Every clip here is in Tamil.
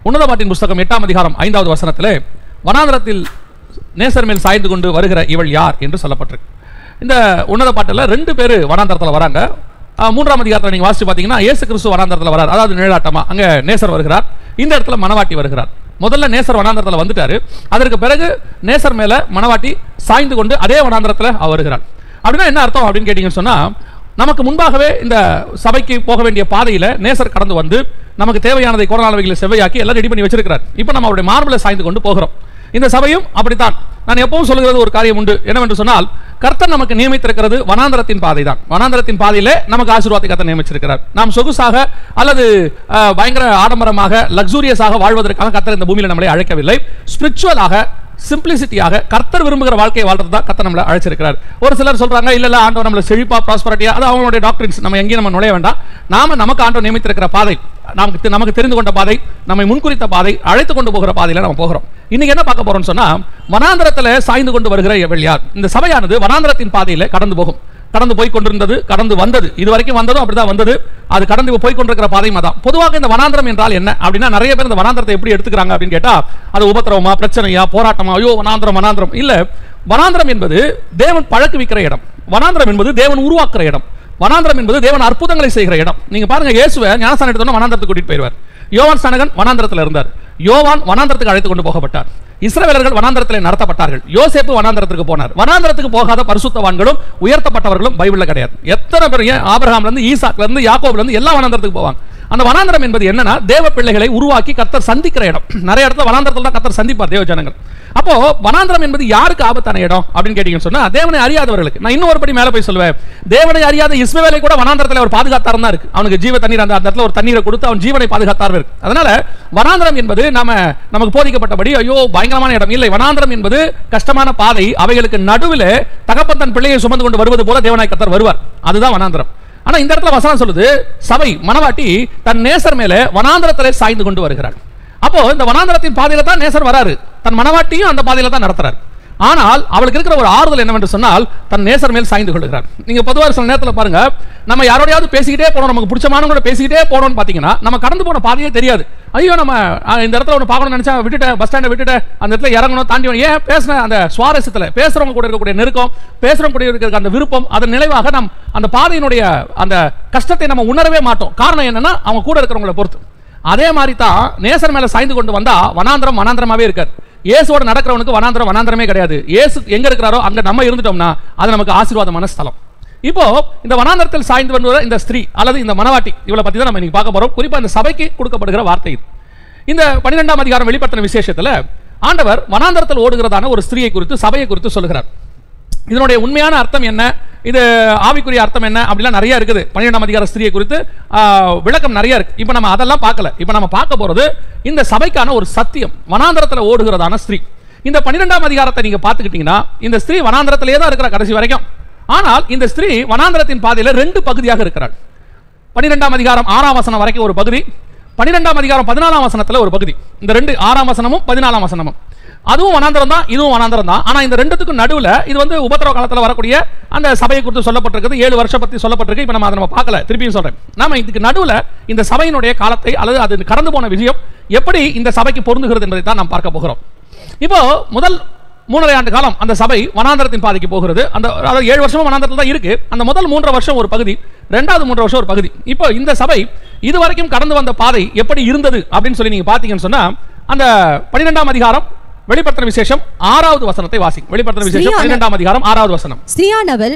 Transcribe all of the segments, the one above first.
உன்னத பாட்டின் புஸ்தகம் 8ஆம் அதிகாரம் 5வது வசனத்திலே வனாந்தரத்தில் நேசர் மேல் சாய்ந்து கொண்டு வருகிற இவள் யார் என்று சொல்லப்பட்டிருக்கு. இந்த உன்னத பாட்டில் 2 பேர் வனாந்தரத்தில் வராங்க. 3ஆம் அதிகாரத்தில் நீங்கள் வாசித்து பார்த்தீங்கன்னா இயேசு கிறிஸ்து வனாந்தரத்தில் வரார், அதாவது நிழலாட்டமா. அங்கே நேசர் வருகிறார், இந்த இடத்துல மணவாட்டி வருகிறார். முதல்ல நேசர் வனாந்தரத்தில் வந்துட்டாரு, அதற்கு பிறகு நேசர் மேல மணவாட்டி சாய்ந்து கொண்டு அதே வனாந்தரத்தில் வருகிறார். அப்படின்னா என்ன அர்த்தம் அப்படின்னு கேட்டீங்கன்னு சொன்னா, நமக்கு முன்பாகவே இந்த சபைக்கு போக வேண்டிய பாதையில நேசர் கடந்து வந்து நமக்கு தேவையானதை கோணாளவைகளை செவ்வையாக்கி எல்லாம் ரெடி பண்ணி வச்சிருக்கிறார். இப்போ நம்ம அவருடைய மார்பில் சாய்ந்து கொண்டு போகிறோம். இந்த சபையும் அப்படித்தான். நான் எப்பவும் சொல்கிறது ஒரு காரியம் உண்டு, என்னவென்று சொன்னால், கர்த்தர் நமக்கு நியமித்திருக்கிறது வனாந்தரத்தின் பாதை தான். வனாந்தரத்தின் பாதையிலே நமக்கு ஆசீர்வாதத்தை கர்த்தர் நியமிச்சிருக்கிறார். நாம் சொகுசாக அல்லது பயங்கர ஆடம்பரமாக லக்ஸூரியஸாக வாழ்வதற்காக கர்த்தர் இந்த பூமியில் நம்மளை அழைக்கவில்லை. ஸ்பிரிச்சுவலாக, சிம்பிளிசிட்டியாக கர்த்தர் விரும்புகிற வாழ்க்கையை வாழ்றது தான் கர்த்தர் நம்மளை அழைச்சிருக்கிறார். ஒரு சிலர் சொல்றாங்க, இல்ல ஆண்டவர் நம்மளை செழிப்பா ப்ராஸ்பரிட்டியா, அது அவங்களுடைய டாக்டரின்ஸ், நம்ம எங்கேயும் நம்ம நுழைய வேண்டாம். நமக்கு ஆண்டவர் நியமித்திருக்கிற பாதை, நமக்கு தெரிந்து கொண்ட பாதை, நம்மை முன்குறித்த பாதை, அழைத்து கொண்டு போகிற பாதையில நம்ம போகிறோம். இன்னைக்கு என்ன பார்க்க போறோம்னு சொன்னா, வனாந்தரத்தில் சாய்ந்து கொண்டு வருகிற இவள் யார்? இந்த சபையானது வனாந்தரத்தின் பாதையில கடந்து போகும். கடந்து போய் கொண்டிருந்தது, கடந்து வந்தது, இதுவரைக்கும் வந்ததும் அப்படிதான் வந்தது, அது கடந்து போய் கொண்டிருக்கிற பாதையும் அதான். பொதுவாக இந்த வனாந்தரம் என்றால் என்ன அப்படின்னா, நிறைய பேர் இந்த வனாந்தரத்தை எப்படி எடுத்துக்கிறாங்க அப்படின்னு கேட்டா, அது உபத்திரவமா, பிரச்சனையா, போராட்டமா, ஐயோ வனாந்தரம் இல்ல. வனாந்தரம் என்பது தேவன் பழக்குவிக்கிற இடம். வனாந்தரம் என்பது தேவன் உருவாக்குற இடம். வனாந்தரம் என்பது தேவன் அற்புதங்களை செய்கிற இடம். நீங்க பாருங்க, இயேசுவை ஞானஸ்நானம் எடுத்தோம்னா வனாந்தரத்துக்கு கூட்டிட்டு போயிடுவார். யோவான் ஸ்நானகன் வனாந்தரத்தில் இருந்தார், யோவான் வனாந்தரத்துக்கு அழைத்து கொண்டு போகப்பட்டார். இஸ்ரவேலர்கள் வனாந்தரத்தில் நடத்தப்பட்டார்கள், யோசேப்பு வனாந்தரத்துக்கு போனார். வனாந்தரத்துக்கு போகாத பரிசுத்தவான்களும் உயர்த்தப்பட்டவர்களும் பைபிள்ல கிடையாது. எத்தனை பேர் ஆபிரகாம்ல இருந்து ஈசாக்ல இருந்து யாக்கோபுல இருந்து எல்லாம் வனாந்தரத்துக்கு போவாங்க. அந்த வனாந்தரம் என்பது என்னன்னா, தேவ பிள்ளைகளை உருவாக்கி கர்த்தர் சந்திக்கிற இடம். நிறைய இடத்துல வனாந்தரத்தில் தான் கர்த்தர் சந்திப்பார் தேவ ஜனங்கள். அப்போ வனாந்தரம் என்பது யாருக்கு ஆபத்தான இடம் அப்படின்னு கேட்டீங்கன்னு சொன்னா, தேவனை அறியாதவர்களுக்கு. நான் இன்னொரு படி மேல போய் சொல்லுவேன், தேவனை அறியாத இஸ்மவேலை கூட வனாந்தரத்தில் அவர் பாதுகாத்தார் தான் இருக்கு. அவனுக்கு ஜீவ தண்ணீர் அந்த இடத்துல ஒரு தண்ணீரை கொடுத்து அவன் ஜீவனை பாதுகாத்தார் இருக்கு. அதனால வனாந்தரம் என்பது நமக்கு போதிக்கப்பட்டபடி ஐயோ பயங்கரமான இடம் இல்லை. வனாந்தரம் என்பது கஷ்டமான பாதை, அவைகளுக்கு நடுவில் தகப்பன் தன் பிள்ளையை சுமந்து கொண்டு வருவது போல தேவனாய் கர்த்தர் வருவார். அதுதான் வனாந்தரம். ஆனா இந்த இடத்துல வசனம் சொல்லுது, சபை மணவாட்டி தன் நேசர் மேலே வனாந்தரத்திலே சாய்ந்து கொண்டு வருகிறார். அப்போ இந்த வனாந்தரத்தின் பாதையில தான் நேசர் வராரு, தன் மணவாட்டியும் அந்த பாதையில தான் நடத்துறாரு. ஆனால் அவளுக்கு இருக்கிற ஒரு ஆறுதல் என்னவென்று சொன்னால், தன் நேசர் மேல் சாய்ந்து கொள்கிறார். நீங்க பொதுவாக சில நேரத்தில் பாருங்க, நம்ம யாரோடையாவது பேசிக்கிட்டே போனோம், நமக்கு பிடிச்சமானவங்களோட பேசிக்கிட்டே போனோம்னு பாத்தீங்கன்னா, நம்ம கடந்து போன பாதையே தெரியாது. ஐயோ நம்ம இந்த இடத்துல ஒன்று பார்க்கணும்னு நினைச்சா விட்டுட்டேன், பஸ் ஸ்டாண்டை விட்டுட்டு அந்த இடத்துல இறங்கணும், தாண்டி ஏன் பேசின அந்த சுவாரஸ்யத்தில், பேசுறவங்க கூட இருக்கக்கூடிய நெருக்கம், பேசுறவங்க கூட இருக்கிற அந்த விருப்பம், அதன் நிலைவாக நாம் அந்த பாதையினுடைய அந்த கஷ்டத்தை நம்ம உணரவே மாட்டோம். காரணம் என்னன்னா, அவங்க கூட இருக்கிறவங்களை பொறுத்து. அதே மாதிரி தான் நேசர் மேல சாய்ந்து கொண்டு வந்தா வனாந்தரம் வனாந்தரமாவே இருக்காது. இயேசுவோட நடக்கிறவனுக்கு வனாந்தரமே கிடையாது. இயேசு எங்க இருக்கிறாரோ அங்க நம்ம இருந்துட்டோம்னா அது நமக்கு ஆசீர்வாதமான ஸ்தலம். இப்போ இந்த வனாந்தரத்தில் சாய்ந்து வருகிற இந்த ஸ்திரீ அல்லது இந்த மணவாட்டி, இவளை பத்தி தான் நம்ம இன்னைக்கு பார்க்க போறோம். குறிப்பா இந்த சபைக்கு கொடுக்கப்படுகிற வார்த்தை இது. இந்த 12ஆம் அதிகாரம் வெளிப்படுத்தின விசேஷத்துல ஆண்டவர் வனாந்தரத்தில் ஓடுகிறதான ஒரு ஸ்திரீயை குறித்து, சபையை குறித்து சொல்லுகிறார். இதனுடைய உண்மையான அர்த்தம் என்ன, இது ஆவிக்குரிய அர்த்தம் என்ன அப்படிலாம் நிறைய இருக்குது. 12ஆம் அதிகார ஸ்திரியை குறித்து விளக்கம் நிறைய இருக்கு. இப்போ நம்ம அதெல்லாம் பார்க்கல. இப்போ நம்ம பார்க்க போறது இந்த சபைக்கான ஒரு சத்தியம், வனாந்தரத்தில் ஓடுகிறதான ஸ்திரீ. இந்த 12ஆம் அதிகாரத்தை நீங்க பார்த்துக்கிட்டீங்கன்னா, இந்த ஸ்திரீ வனாந்தரத்திலே தான் இருக்கிற கடைசி வரைக்கும். ஆனால் இந்த ஸ்திரீ வனாந்தரத்தின் பாதையில 2 பகுதியாக இருக்கிறாள். 12ஆம் அதிகாரம் 6ஆம் வசனம் வரைக்கும் ஒரு பகுதி, 12ஆம் அதிகாரம் 14ஆம் வசனத்துல ஒரு பகுதி. இந்த 2 6ஆம் வசனமும் 14ஆம் வசனமும் அதுவும் வனாந்தரம் தான், இதுவும் வனாந்தரம் தான். ஆனா இந்த ரெண்டுத்துக்கும் நடுவில் இது வந்து உபத்திரவ காலத்தில் வரக்கூடிய அந்த சபையை குறித்து சொல்லப்பட்டிருக்கிறது. 7 வருஷம் பத்தி சொல்லப்பட்டிருக்கு. இப்போ நம்ம அதை பார்க்கல, திருப்பியும் சொல்றேன். நாம இதுக்கு நடுவில் இந்த சபையினுடைய காலத்தை அல்லது அது கடந்து போன விஷயம் எப்படி இந்த சபைக்கு பொருந்துகிறது என்பதை தான் நாம் பார்க்க போகிறோம். இப்போ முதல் 3.5 ஆண்டு காலம் அந்த சபை வனாந்தரத்தின் பாதைக்கு போகிறது. அந்த 7 வருஷமும் வனாந்தரத்தில் தான் இருக்கு. அந்த முதல் 3 வருஷம் ஒரு பகுதி, 2வது 3 வருஷம் ஒரு பகுதி. இப்போ இந்த சபை இதுவரைக்கும் கடந்து வந்த பாதை எப்படி இருந்தது அப்படின்னு சொல்லி நீங்க பாத்தீங்கன்னு சொன்னா, அந்த 12ஆம் அதிகாரம் வெளிப்படுத்தின விசேஷம் 6வது வசனத்தை வாசிங்க. வெளிப்படுத்தின விசேஷம் 12ஆம் அதிகாரம் 6வது வசனம். ஸ்ரீயானவள்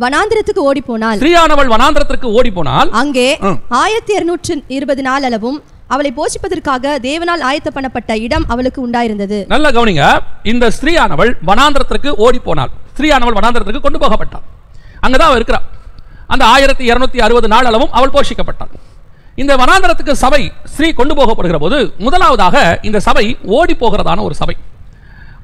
வனாந்தரத்துக்கு ஓடி போனாள். ஸ்ரீயானவள் வனாந்தரத்துக்கு ஓடி போனாள். அங்கே 1220 நாள் அளவும் அவளை போஷிப்பதற்காக தேவனால் ஆயத்த பண்ணப்பட்ட இடம் அவளுக்கு உண்டாயிருந்தது. நல்ல கவனிங்க, இந்த ஸ்ரீயானவள் வனாந்தரத்துக்கு ஓடி போனாள். ஸ்ரீயானவள் வனாந்தரத்துக்கு கொண்டு போகப்பட்டாள். அங்கதான் அவள் இருக்கிறாள். அந்த 1260 நாள் அளவும் அவள் போஷிக்கப்பட்டாள். இந்த வனாந்தரத்துக்கு சபை ஸ்ரீ கொண்டு போகப்படுகிற போது முதலாவதாக இந்த சபை ஓடி போகிறதான ஒரு சபை.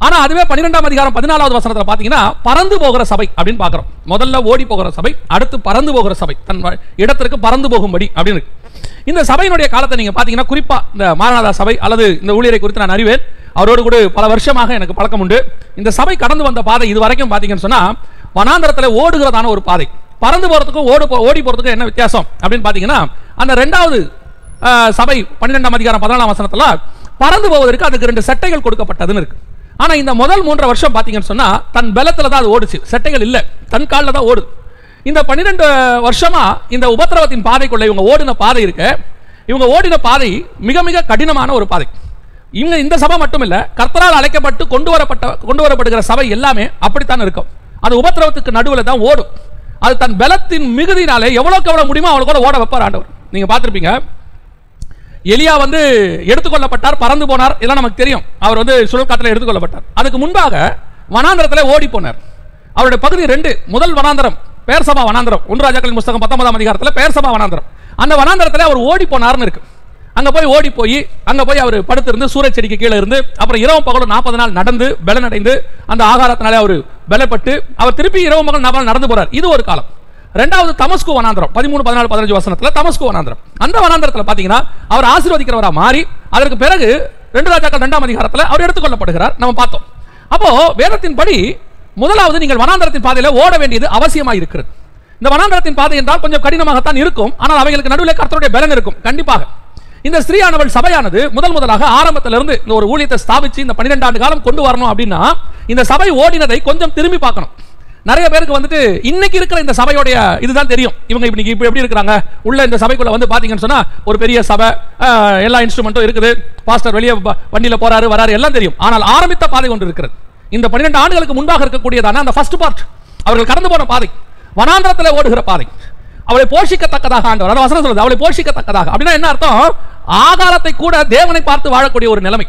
ஆனா அதுவே 12ஆம் அதிகாரம் 14வது வசனத்துல பாத்தீங்கன்னா பறந்து போகிற சபை அப்படின்னு பாக்குறோம். முதல்ல ஓடி போகிற சபை, அடுத்து பறந்து போகிற சபை, தன் இடத்திற்கு பறந்து போகும்படி அப்படின்னு. இந்த சபையினுடைய காலத்தை நீங்க பாத்தீங்கன்னா, குறிப்பா இந்த மாரநாதா சபை அல்லது இந்த ஊழியரை குறித்து நான் அறிவேன். அவரோடு கூட பல வருஷமாக எனக்கு பழக்கம் உண்டு. இந்த சபை கடந்து வந்த பாதை இது வரைக்கும் பாத்தீங்கன்னு சொன்னா வனாந்தரத்துல ஓடுகிறதான ஒரு பாதை. பறந்து போறதுக்கும் ஓடி போறதுக்கும் என்ன வித்தியாசம் அப்படின்னு பாத்தீங்கன்னா, அந்த 2வது சபை 12ஆம் அதிகாரம் 14ஆம் வசனத்துல பறந்து போவதற்கு அதுக்கு 2 செட்டைகள் கொடுக்கப்பட்டதுன்னு இருக்கு. ஆனா இந்த முதல் 3 வருஷம் பாத்தீங்கன்னு சொன்னா தன் பலத்துல தான் அது ஓடுச்சு, செட்டைகள் இல்ல, தன் காலில் தான் ஓடுது. இந்த 12 வருஷமா இந்த உபத்திரவத்தின் பாதைக்குள்ள இவங்க ஓடின பாதை இருக்கு. இவங்க ஓடின பாதை மிக மிக கடினமான ஒரு பாதை. இவங்க இந்த சபை மட்டும் இல்ல, கர்த்தரால் அழைக்கப்பட்டு கொண்டு வரப்படுகிற சபை எல்லாமே அப்படித்தான் இருக்கும். அது உபத்திரவத்துக்கு நடுவில் தான் ஓடும். அது தன் பலத்தின் மிகுதினாலே எவ்வளவுக்கு எவ்வளவு முடியுமோ அவ்வளவு ஓட வைப்பார் ஆண்டவர். நீங்க பார்த்திருப்பீங்க, எலியா வந்து எடுத்துக்கொள்ளப்பட்டார், பறந்து போனார், இதெல்லாம் நமக்கு தெரியும். அவர் வந்து சுழற்காற்றில் எடுத்துக்கொள்ளப்பட்டார். அதுக்கு முன்பாக வனாந்தரத்தில் ஓடி போனார். அவருடைய பகுதி 2, முதல் வனாந்தரம் பெயர்சபா வனாந்தரம், 1 ராஜாக்களின் புத்தகம் 19ஆம் அதிகாரத்தில் பெயர்சபா வனாந்தரம். அந்த வனாந்தரத்தில் அவர் ஓடி போனார்னு இருக்கு. அங்க போய் அவர் படுத்திருந்து சூரிய செடிக்கு கீழே இருந்து அப்புறம் இரவும் பகலும் 40 நாள் நடந்து பலனடைந்து அந்த ஆகாரத்தினாலே அவர் பலப்பட்டு அவர் திருப்பி இரவும் பகல் 40 நாள் நடந்து போறார். இது ஒரு காலம். இரண்டாவது தமஸ்கு வனாந்தரம் 13, 14, 15 வசனத்துல தமஸ்கு வனாந்தரம். அந்த வனாந்தரத்தில் பாத்தீங்கன்னா அவர் ஆசீர்வதிக்கிறவரா மாறி அதற்கு பிறகு 2 ராஜாக்கள் 2ஆம் அதிகாரத்தில் அவர் எடுத்துக்கொள்ளப்படுகிறார். நம்ம பார்த்தோம். அப்போ வேதத்தின் படி முதலாவது நீங்கள் வனாந்தரத்தின் பாதையில ஓட வேண்டியது அவசியமாக இருக்கிறது. இந்த வனாந்தரத்தின் பாதை என்றால் கொஞ்சம் கடினமாகத்தான் இருக்கும், ஆனால் அவைகளுக்கு நடுவில் கர்த்தருடைய பலன் இருக்கும் கண்டிப்பாக. இந்த ஸ்திரீயானவள் சபையானது முதலாக ஆரம்பத்திலிருந்து இந்த ஒரு ஊழியத்தை ஸ்தாபிச்சு இந்த 12 ஆண்டு காலம் கொண்டு வரணும் அப்படின்னா இந்த சபை ஓடினதை கொஞ்சம் திரும்பி பார்க்கணும். நிறைய பேருக்கு வந்துட்டு இன்னைக்கு இருக்கிற இந்த சபையோடைய இதுதான் தெரியும். இவங்க இன்னைக்கு இப்ப எப்படி இருக்கிறாங்க, உள்ள இந்த சபைக்குள்ள வந்து பாத்தீங்கன்னு சொன்னா ஒரு பெரிய சபை, எல்லா இன்ஸ்ட்ருமெண்ட்டும் இருக்குது, பாஸ்டர் வெளியே வண்டியில போறாரு வராரு எல்லாம் தெரியும். ஆனால் ஆரம்பித்த பாதை ஒன்று இருக்கிறது. இந்த 12 ஆண்டுகளுக்கு முன்பாக இருக்கக்கூடியதான அந்த ஃபர்ஸ்ட் பார்ட், அவர்கள் கடந்து போன பாதை, வனாந்தரத்தில் ஓடுகிற பாதை, அவளை போஷிக்கத்தக்கதாக ஆண்டவர் அந்த வசனம் சொல்லுது, அவளை போஷிக்கத்தக்கதாக. அப்படின்னா என்ன அர்த்தம்? ஆகாரத்தை கூட தேவனை பார்த்து வாழக்கூடிய ஒரு நிலைமை,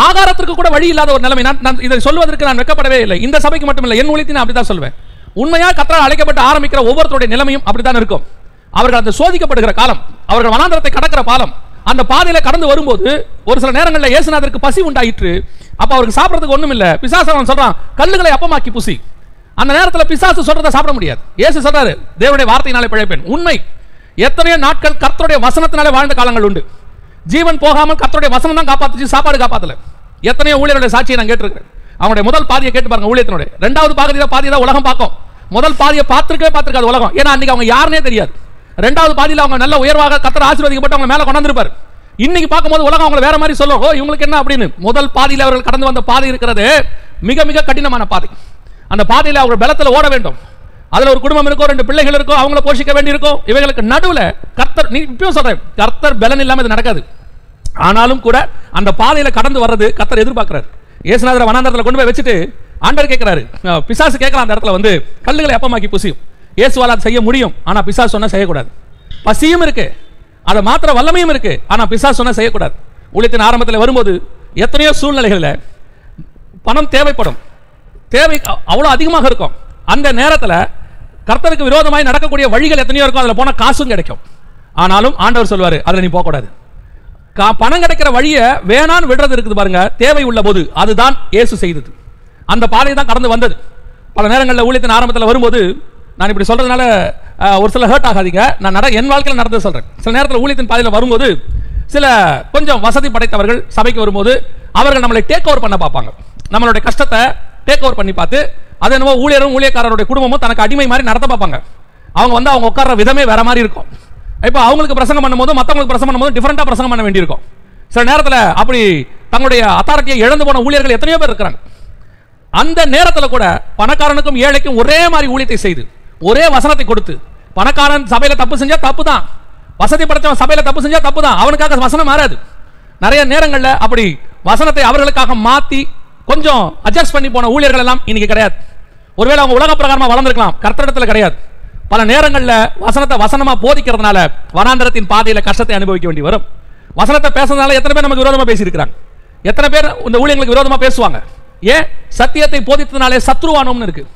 ஆகாரத்திற்கு கூட வழி இல்லாத ஒரு நிலைமை. நான் இதை சொல்வதற்கு நான் வெட்கப்படவே இல்லை. இந்த சபைக்கு மட்டும் இல்லை, என் ஊழியத்தை நான் அப்படிதான் சொல்வேன். உண்மையா கர்த்தரால் அழைக்கப்பட்டு ஆரம்பிக்கிற ஒவ்வொருத்தருடைய நிலைமையும் அப்படித்தான் இருக்கும். அவர்கள் அந்த சோதிக்கப்படுகிற காலம், அவர்கள் வனாந்தரத்தை கடக்கிற பாலம், அந்த பாதையில கடந்து வரும்போது ஒரு சில நேரங்களில் இயேசுநாதருக்கு பசி உண்டாயிற்று. அப்ப அவருக்கு சாப்பிடறதுக்கு ஒண்ணும் இல்ல. பிசாசு அவன் சொல்றான், கல்லுகளை அப்பமாக்கி புசி. அந்த நேரத்தில் பிசாசு சொல்றதை சாப்பிட முடியாது. இயேசு சொல்றாரு, தேவனுடைய வார்த்தையினாலே பிழைப்பேன். உண்மை. எத்தனையோ நாட்கள் கர்த்தருடைய வசனத்தினாலே வாழ்ந்த காலங்கள் உண்டு. ஜீவன் போகாமல் கர்த்தருடைய வசனம் தான் காப்பாத்துச்சு, சாப்பாடு காப்பாத்தல. எத்தனையோ ஊழியர்களுடைய சாட்சியை நான் கேட்டிருக்கேன். அவங்களுடைய முதல் பாதியை கேட்டு பாருங்க ஊழியத்தினுடைய. 2வது பாதியை தான் உலகம் பார்க்கும். முதல் பாதியை பார்த்திருக்காது உலகம். ஏன்னா அன்னைக்கு அவங்க யாருன்னே தெரியாது. 2வது பாதியில் அவங்க நல்ல உயர்வாக கர்த்தர் ஆசீர்வதிக்கப்பட்டு அவங்க மேல கொண்டாந்துருப்பார். இன்னைக்கு பார்க்கும்போது உலகம் அவங்களை வேற மாதிரி சொல்லும், ஓ இவங்களுக்கு என்ன அப்படின்னு. முதல் பாதியில் அவர்கள் கடந்து வந்த பாதை இருக்கிறது மிக மிக கடினமான பாதை. அந்த பாதையில் அவங்க பலத்தில் ஓட வேண்டும். அதுல ஒரு குடும்பம் இருக்கும், 2 பிள்ளைகள் இருக்கும், அவங்கள போஷிக்க வேண்டி இருக்கும். இவைகளுக்கு நடுவில் கர்த்தர், நீ இப்பயும் சொல்றேன், கர்த்தர் பலன் இல்லாம இது நடக்காது. ஆனாலும் கூட அந்த பாதையில கடந்து வர்றது கர்த்தர் எதிர்பார்க்கிறார். இயேசுநாதரை வனாந்தரத்தில் கொண்டு போய் வச்சுட்டு ஆண்டவர் கேட்கிறாரு, பிசாசு கேட்கலாம் அந்த இடத்துல வந்து, கல்லுகளை அப்பமாக்கி புசியும். இயேசுவால் அதை செய்ய முடியும், ஆனா பிசாசு சொன்னா செய்யக்கூடாது. பசியும் இருக்கு, அதை மாத்திர வல்லமையும் இருக்கு, ஆனா பிசாசு சொன்னா செய்யக்கூடாது. ஊழியத்தின் ஆரம்பத்தில் வரும்போது எத்தனையோ சூழ்நிலைகளில் பணம் தேவைப்படும், தேவை அவ்வளவு அதிகமாக இருக்கும். அந்த நேரத்தில் கர்த்தருக்கு விரோதமாய் நடக்கக்கூடிய வழிகள் எத்தனையோ இருக்கும், அதில் போன காசும் கிடைக்கும். ஆனாலும் ஆண்டவர் சொல்வாரு, அதில் நீ போகக்கூடாது. பணம் கிடைக்கிற வழியை வேணான்னு விடுறது இருக்குது பாருங்க, தேவை உள்ள போது. அதுதான் இயேசு செய்தது. அந்த பாதையை தான் கடந்து வந்தது. பல நேரங்களில் ஊழியத்தின் ஆரம்பத்தில் வரும்போது, நான் இப்படி சொல்றதுனால ஒரு சில ஹர்ட் ஆகாதீங்க, நான் என் வாழ்க்கையில் நடந்து சொல்றேன். சில நேரத்தில் ஊழியத்தின் பாதையில் வரும்போது சில கொஞ்சம் வசதி படைத்தவர்கள் சபைக்கு வரும்போது அவர்கள் நம்மளை டேக் ஓவர் பண்ண பார்ப்பாங்க. நம்மளுடைய கஷ்டத்தை டேக் ஓவர் பண்ணி பார்த்து அது என்னவோ ஊழியரும் ஊழியக்காரருடைய குடும்பமும் தனக்கு அடிமை மாதிரி நடத்த பார்ப்பாங்க. அவங்க வந்து அவங்க உட்கார்ற விதமே வேற மாதிரி இருக்கும். இப்போ அவங்களுக்கு பிரசங்கம் பண்ணும்போது மற்றவங்களுக்கு பிரசங்கம் பண்ணும்போது டிஃபரெண்டா பிரசங்கம் பண்ண வேண்டியிருக்கும். சில நேரத்தில் அப்படி தங்களுடைய அத்தாரிட்டியை இழந்து போன ஊழியர்கள் எத்தனையோ பேர் இருக்கிறாங்க. அந்த நேரத்தில் கூட பணக்காரனுக்கும் ஏழைக்கும் ஒரே மாதிரி ஊழியத்தை செய்து ஒரே வசனத்தை கொடுத்து, பணக்காரன் சபையில தப்பு செஞ்சா தப்பு தான், வசதி படைச்சவன் சபையில தப்பு செஞ்சா தப்பு தான், அவனுக்காக வசனம் மாறாது. நிறைய நேரங்களில் அப்படி வசனத்தை அவர்களுக்காக மாத்தி கொஞ்சம் அட்ஜஸ்ட் பண்ணி போன ஊழியர்கள் எல்லாம் இன்னைக்கு கிடையாது. ஒருவேளை அவங்க உலக பிரகாரமா வளர்ந்திருக்கலாம், கர்த்தரிடத்துல கிடையாது. பல நேரங்களில் வசனத்தை வசனமா போதிக்கிறதுனால வனாந்தரத்தின் பாதையில கஷ்டத்தை அனுபவிக்க வேண்டி வரும். வசனத்தை பேசுறதுனால எத்தனை பேர் நமக்கு விரோதமா பேசியிருக்கிறாங்க, எத்தனை பேர் இந்த ஊழியர்களுக்கு விரோதமா பேசுவாங்க. ஏன்? சத்தியத்தை போதித்ததுனாலே சத்ருவானோம்னு இருக்கு.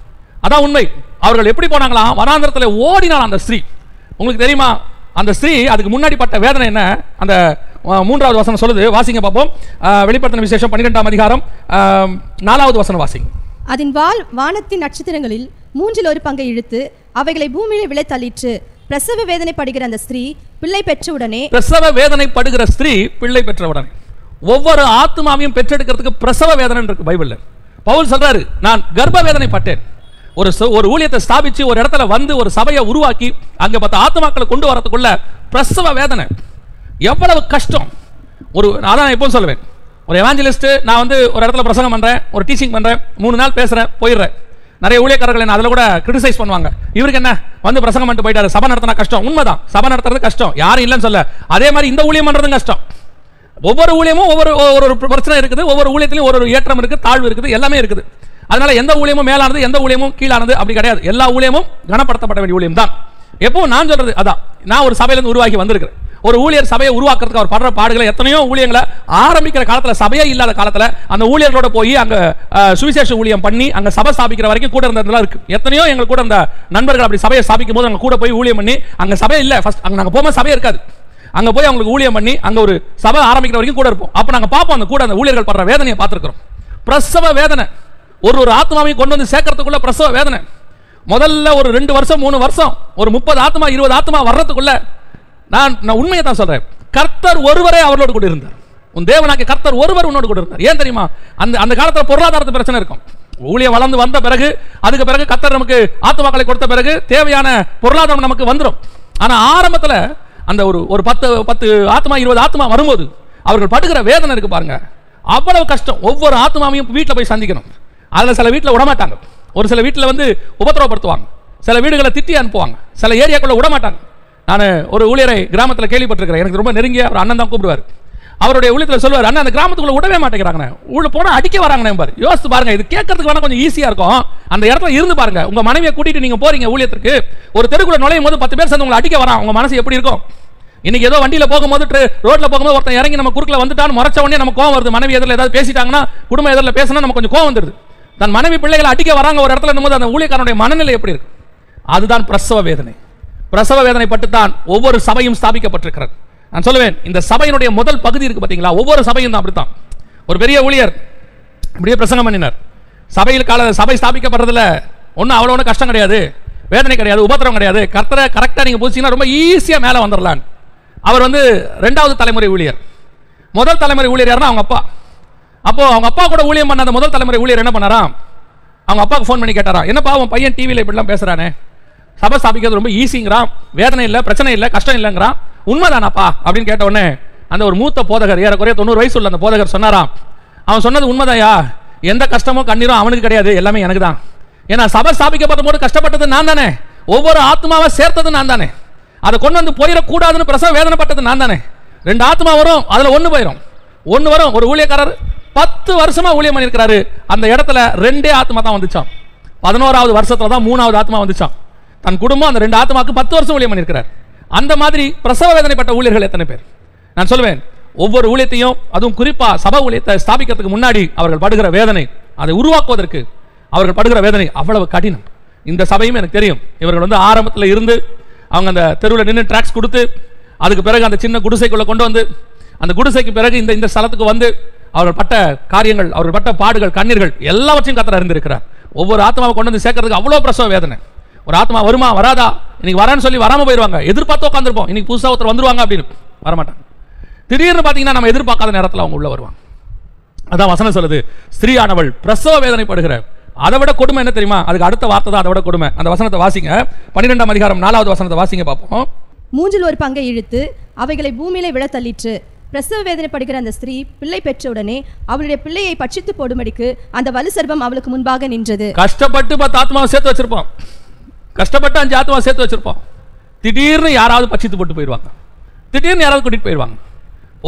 அதான் உண்மை. அவர்கள் எப்படி போனாங்களா, வனாந்தரத்தில் ஓடினாள் அந்த ஸ்திரீ. உங்களுக்கு தெரியுமா அந்த ஸ்திரீ அதுக்கு முன்னாடி பட்ட வேதனை என்ன? அந்த 3வது வசனம் சொல்லுது, வாசிங்க பார்ப்போம். வெளிப்படுத்தின விசேஷம் 12ஆம் அதிகாரம் 4வது வசனம் வாசிங்க. அதன் வாள் வானத்தின் நட்சத்திரங்களில் 1/3 பங்கை இழுத்து அவைகளை பூமியிலே விழ தள்ளிற்று. பிரசவ வேதனைப்படுகிற அந்த ஸ்திரீ பிள்ளை பெற்றவுடனே, பிரசவ வேதனைப்படுகிற ஸ்திரீ பிள்ளை பெற்றவுடனே, ஒவ்வொரு ஆத்மாவையும் பெற்றெடுக்கிறதுக்கு பிரசவ வேதனை இருக்கு பைபிள்ல. பவுல் சொல்றாரு, நான் கர்ப்ப வேதனை பட்டேன். ஒரு ஊழியத்தை ஸ்தாபிச்சு ஒரு இடத்துல வந்து ஒரு சபையை உருவாக்கி அங்க 10 ஆத்மாக்களை கொண்டு வரதுக்குள்ள பிரசவ வேதனை. எவ்வளவு கஷ்டம். அதான் நான் எப்போ சொல்லுவேன், ஒரு எவாஞ்சலிஸ்ட், நான் வந்து ஒரு இடத்துல பிரசங்கம் பண்றேன், ஒரு டீச்சிங் பண்றேன், 3 நாள் பேசுறேன், போயிடுறேன். நிறைய ஊழியக்காரர்கள் என்ன அதில் கூட கிரிட்டிசைஸ் பண்ணுவாங்க, இவருக்கு என்ன வந்து பிரசங்கம் பண்ணிட்டு போயிட்டாரு, சபை நடத்தினா கஷ்டம். உண்மைதான், சபை நடத்துறது கஷ்டம், யாரும் இல்லைன்னு சொல்ல. அதே மாதிரி இந்த ஊழியம் பண்றதும் கஷ்டம். ஒவ்வொரு ஊழியமும் ஒவ்வொரு பிரச்சனை இருக்குது, ஒவ்வொரு ஊழியத்திலும் ஒரு ஏற்றம் இருக்குது, தாழ்வு இருக்குது, எல்லாமே இருக்குது. அதனால எந்த ஊழியமும் மேலானது, எந்த ஊழியமும் கீழானது அப்படி கிடையாது. எல்லா ஊழியமும் கனப்படுத்தப்பட வேண்டிய ஊழியம் தான். எப்போ நான் சொல்றது அதான், நான் ஒரு சபையிலிருந்து உருவாக்கி வந்திருக்கிறேன். ஒரு ஊழியர் சபையை உருவாக்குறதுக்கு அவர் படுற பாடுகளை, எத்தனையோ ஊழியங்களை ஆரம்பிக்கிற காலத்தில், சபையே இல்லாத காலத்தில் அந்த ஊழியர்களோட போய் அங்கே சுவிசேஷ ஊழியம் பண்ணி அங்கே சபை ஸ்தாபிக்கிற வரைக்கும் கூட இருந்ததுலாம் இருக்கு. எத்தனையோ எங்கள் கூட அந்த நண்பர்கள் அப்படி சபையை ஸ்தாபிக்கும் போது அங்கே கூட போய் ஊழியம் பண்ணி, அங்கே சபை இல்லை, ஃபர்ஸ்ட் அங்கே நாங்கள் போகும்போது சபையே இருக்காது, அங்கே போய் அவங்களுக்கு ஊழியம் பண்ணி அங்கே ஒரு சபை ஆரம்பிக்கிற வரைக்கும் கூட இருப்போம். அப்போ நாங்கள் பார்ப்போம், அந்த கூட அந்த ஊழியர்கள் படுற வேதனையை பார்த்துருக்கிறோம். பிரசவ வேதனை, ஒரு ஆத்மாவையும் கொண்டு வந்து சேர்க்கறதுக்குள்ள பிரசவ வேதனை. முதல்ல ஒரு 2 வருஷம் 3 வருஷம் ஒரு 30 ஆத்மா 20 ஆத்மா வர்றதுக்குள்ள நான் உண்மையை தான் சொல்றேன், கர்த்தர் ஒருவரே அவர்களோடு கூட இருந்தார். உன் தேவனாகிய கர்த்தர் ஒருவர் உன்னோடு கூட இருந்தார். ஏன் தெரியுமா? அந்த காலத்தில் பொருளாதாரத்து பிரச்சனை இருக்கும். ஊழியம் வளர்ந்து வந்த பிறகு, அதுக்கு பிறகு கர்த்தர் நமக்கு ஆத்மாக்களை கொடுத்த பிறகு தேவையான பொருளாதாரம் நமக்கு வந்துடும். ஆனா ஆரம்பத்தில் அந்த ஒரு 10 ஆத்மா 20 ஆத்மா வரும்போது அவர்கள் படுகிற வேதனை இருக்கு பாருங்க, அவ்வளவு கஷ்டம். ஒவ்வொரு ஆத்மாவையும் வீட்டில் போய் சந்திக்கணும். அதில் சில வீட்டில் விடமாட்டாங்க, ஒரு சில வீட்டில் வந்து உபத்திரவப்படுத்துவாங்க, சில வீடுகளை திட்டி அனுப்புவாங்க, சில ஏரியாக்குள்ள விடமாட்டாங்க. நான் ஒரு ஊழியரை கிராமத்தில் கேள்விப்பட்டிருக்கிறேன், எனக்கு ரொம்ப நெருங்கிய ஒரு அண்ணன் தான் கூப்பிடுவார். அவருடைய ஊழியத்தில் சொல்லுவார், அண்ணன் அந்த கிராமத்துக்குள்ள விடவே மாட்டேங்கிறாங்க, உள்ள போனால் அடிக்க வராங்க. யோசித்து பாருங்க, இது கேட்கறதுக்கு வேணா கொஞ்சம் ஈஸியா இருக்கும். அந்த இடத்துல இருந்து பாருங்க, உங்க மனைவியை கூட்டிட்டு நீங்க போறீங்க ஊழியத்திற்கு, ஒரு தெருக்குள்ள நுழையும் போது 10 பேர் சேர்ந்து உங்களை அடிக்க வரான், உங்க மனசு எப்படி இருக்கும்? இன்னைக்கு ஏதோ வண்டியில போகும்போது ரோட்ல போகும்போது ஒருத்தன் இறங்கி நம்ம குறுக்கில் வந்துட்டான்னு முறைச்ச உடனே நமக்கு கோவம் வருது. மனைவி எதிரில் ஏதாவது பேசிட்டாங்கன்னா, குடும்ப எதிரில் பேசினா நமக்கு கொஞ்சம் கோவம் வந்துடுது. தன் மனைவி பிள்ளைகளை அடிக்க வராங்க ஒரு இடத்துல இருக்கும்போது அந்த ஊழியக்காரனுடைய மனநிலை எப்படி இருக்கு? அதுதான் பிரசவ வேதனை. பிரசவ வேதனை பட்டுத்தான் ஒவ்வொரு சபையும் ஸ்தாபிக்கப்பட்டிருக்கிறது. நான் சொல்லுவேன், இந்த சபையினுடைய முதல் பகுதி இருக்கு பாத்தீங்களா, ஒவ்வொரு சபையும் தான் அப்படித்தான். ஒரு பெரிய ஊழியர் இப்படியே பிரசங்கம் பண்ணினார், சபை ஸ்தாபிக்கப்படுறதுல ஒன்றும் அவ்வளோ ஒன்றும் கஷ்டம் கிடையாது, வேதனை கிடையாது, உபத்திரம் கிடையாது, கர்த்தரை கரெக்டாக நீங்கள் போச்சிங்கன்னா ரொம்ப ஈஸியாக மேலே வந்துடலாம். அவர் வந்து 2வது தலைமுறை ஊழியர். முதல் தலைமுறை ஊழியர் யாருன்னா அவங்க அப்பா. அப்போ அவங்க அப்பா கூட ஊழியம் பண்ண அந்த முதல் தலைமுறை ஊழியர் என்ன பண்ணாராம், அவங்க அப்பாவுக்கு ஃபோன் பண்ணி கேட்டாராம், என்னப்பா அவன் பையன் டிவியில் இப்படிலாம் பேசுறானே, சபை ஸ்தாபிக்கிறது ரொம்ப ஈஸிங்கிறான், வேதனை இல்லை, பிரச்சனை இல்லை, கஷ்டம் இல்லைங்கிறான், உண்மைதானாப்பா அப்படின்னு கேட்ட உடனே அந்த ஒரு மூத்த போதகர், ஏறக்குறைய 90 வயசு உள்ள அந்த போதகர் சொன்னாராம், அவன் சொன்னது உண்மைதாயா, எந்த கஷ்டமும் கண்ணீரும் அவனுக்கு கிடையாது, எல்லாமே எனக்கு தான். ஏன்னா சபை ஸ்தாபிக்கப்பட்ட போது கஷ்டப்பட்டது நான் தானே, ஒவ்வொரு ஆத்மாவை சேர்த்தது நான் தானே, அதை கொண்டு வந்து போயிடக்கூடாதுன்னு பிரசவ வேதனைப்பட்டது நான் தானே. 2 ஆத்மா வரும், அதுல 1 போயிடும், 1 வரும். ஒரு ஊழியக்காரர் 10 வருஷமா ஊழியம் பண்ணியிருக்கிறாரு, அந்த இடத்துல 2 ஆத்மா தான் வந்துச்சான். 11வது வருஷத்துல தான் 3வது ஆத்மா வந்துச்சான். தன் குடும்பம் அந்த 2 ஆத்மாக்கு 10 வருஷம் ஊழியம் பண்ணியிருக்கிறார். அந்த மாதிரி பிரசவ வேதனைப்பட்ட ஊழியர்கள் எத்தனை பேர்? நான் சொல்லுவேன், ஒவ்வொரு ஊழியத்தையும், அதுவும் குறிப்பா சபை ஊழியத்தை ஸ்தாபிக்கிறதுக்கு முன்னாடி அவர்கள் படுகிற வேதனை, அதை உருவாக்குவதற்கு அவர்கள் படுகிற வேதனை அவ்வளவு கடினம். இந்த சபையும் எனக்கு தெரியும், இவர்கள் வந்து ஆரம்பத்தில் இருந்து அவங்க அந்த தெருவில் நின்று டிராக்ஸ் கொடுத்து, அதுக்கு பிறகு அந்த சின்ன குடிசைக்குள்ள கொண்டு வந்து, அந்த குடிசைக்கு பிறகு இந்த ஸ்தலத்துக்கு வந்து அவர்கள் பட்ட காரியங்கள், அவர்கள் பட்ட பாடுகள், கண்ணீர்கள் எல்லாவற்றையும் கர்த்தர் அறிந்திருக்கிறார். ஒவ்வொரு ஆத்மாவை கொண்டு வந்து சேர்க்கறதுக்கு அவ்வளோ பிரசவ வேதனை. ஒரு ஆத்மா வருமா வராதா, இன்னைக்கு வரான்னு சொல்லி வராம போயிடுவாங்க, எதிர்பார்த்து உட்காந்துருப்போம், இன்னைக்கு புதுசாக ஒருத்தர் வந்துருவாங்க அப்படின்னு வரமாட்டாங்க. திடீர்னு பார்த்தீங்கன்னா நம்ம எதிர்பார்க்காத நேரத்தில் அவங்க உள்ள வருவாங்க. அதான் வசனம் சொல்லுது, ஸ்திரீயானவள் பிரசவ வேதனைப்படுகிற. அதை விட கொடுமை என்ன தெரியுமா? அதுக்கு அடுத்த வார்த்தை தான் அதை விட கொடுமை. அந்த வசனத்தை வாசிங்க, 12ஆம் அதிகாரம் 4வது வசனத்தை வாசிங்க பார்ப்போம். 3 ஒரு பங்கை இழுத்து அவைகளை பூமியிலே விழ தள்ளிற்று. பிரசவ வேதனைப்படுகிற அந்த ஸ்திரீ பிள்ளை பெற்றவுடனே அவளுடைய பிள்ளையை பட்சித்து போடும்படிக்கு அந்த வலு சர்ப்பம் அவளுக்கு முன்பாக நின்றது. கஷ்டப்பட்டு 10 ஆத்மாவை சேர்த்து வச்சிருப்போம், கஷ்டப்பட்டு 5 ஆத்மாவை சேர்த்து வச்சிருப்போம். திடீர்னு யாராவது பட்சித்து போட்டு போயிடுவாங்க, திடீர்னு யாராவது கூட்டிட்டு போயிடுவாங்க.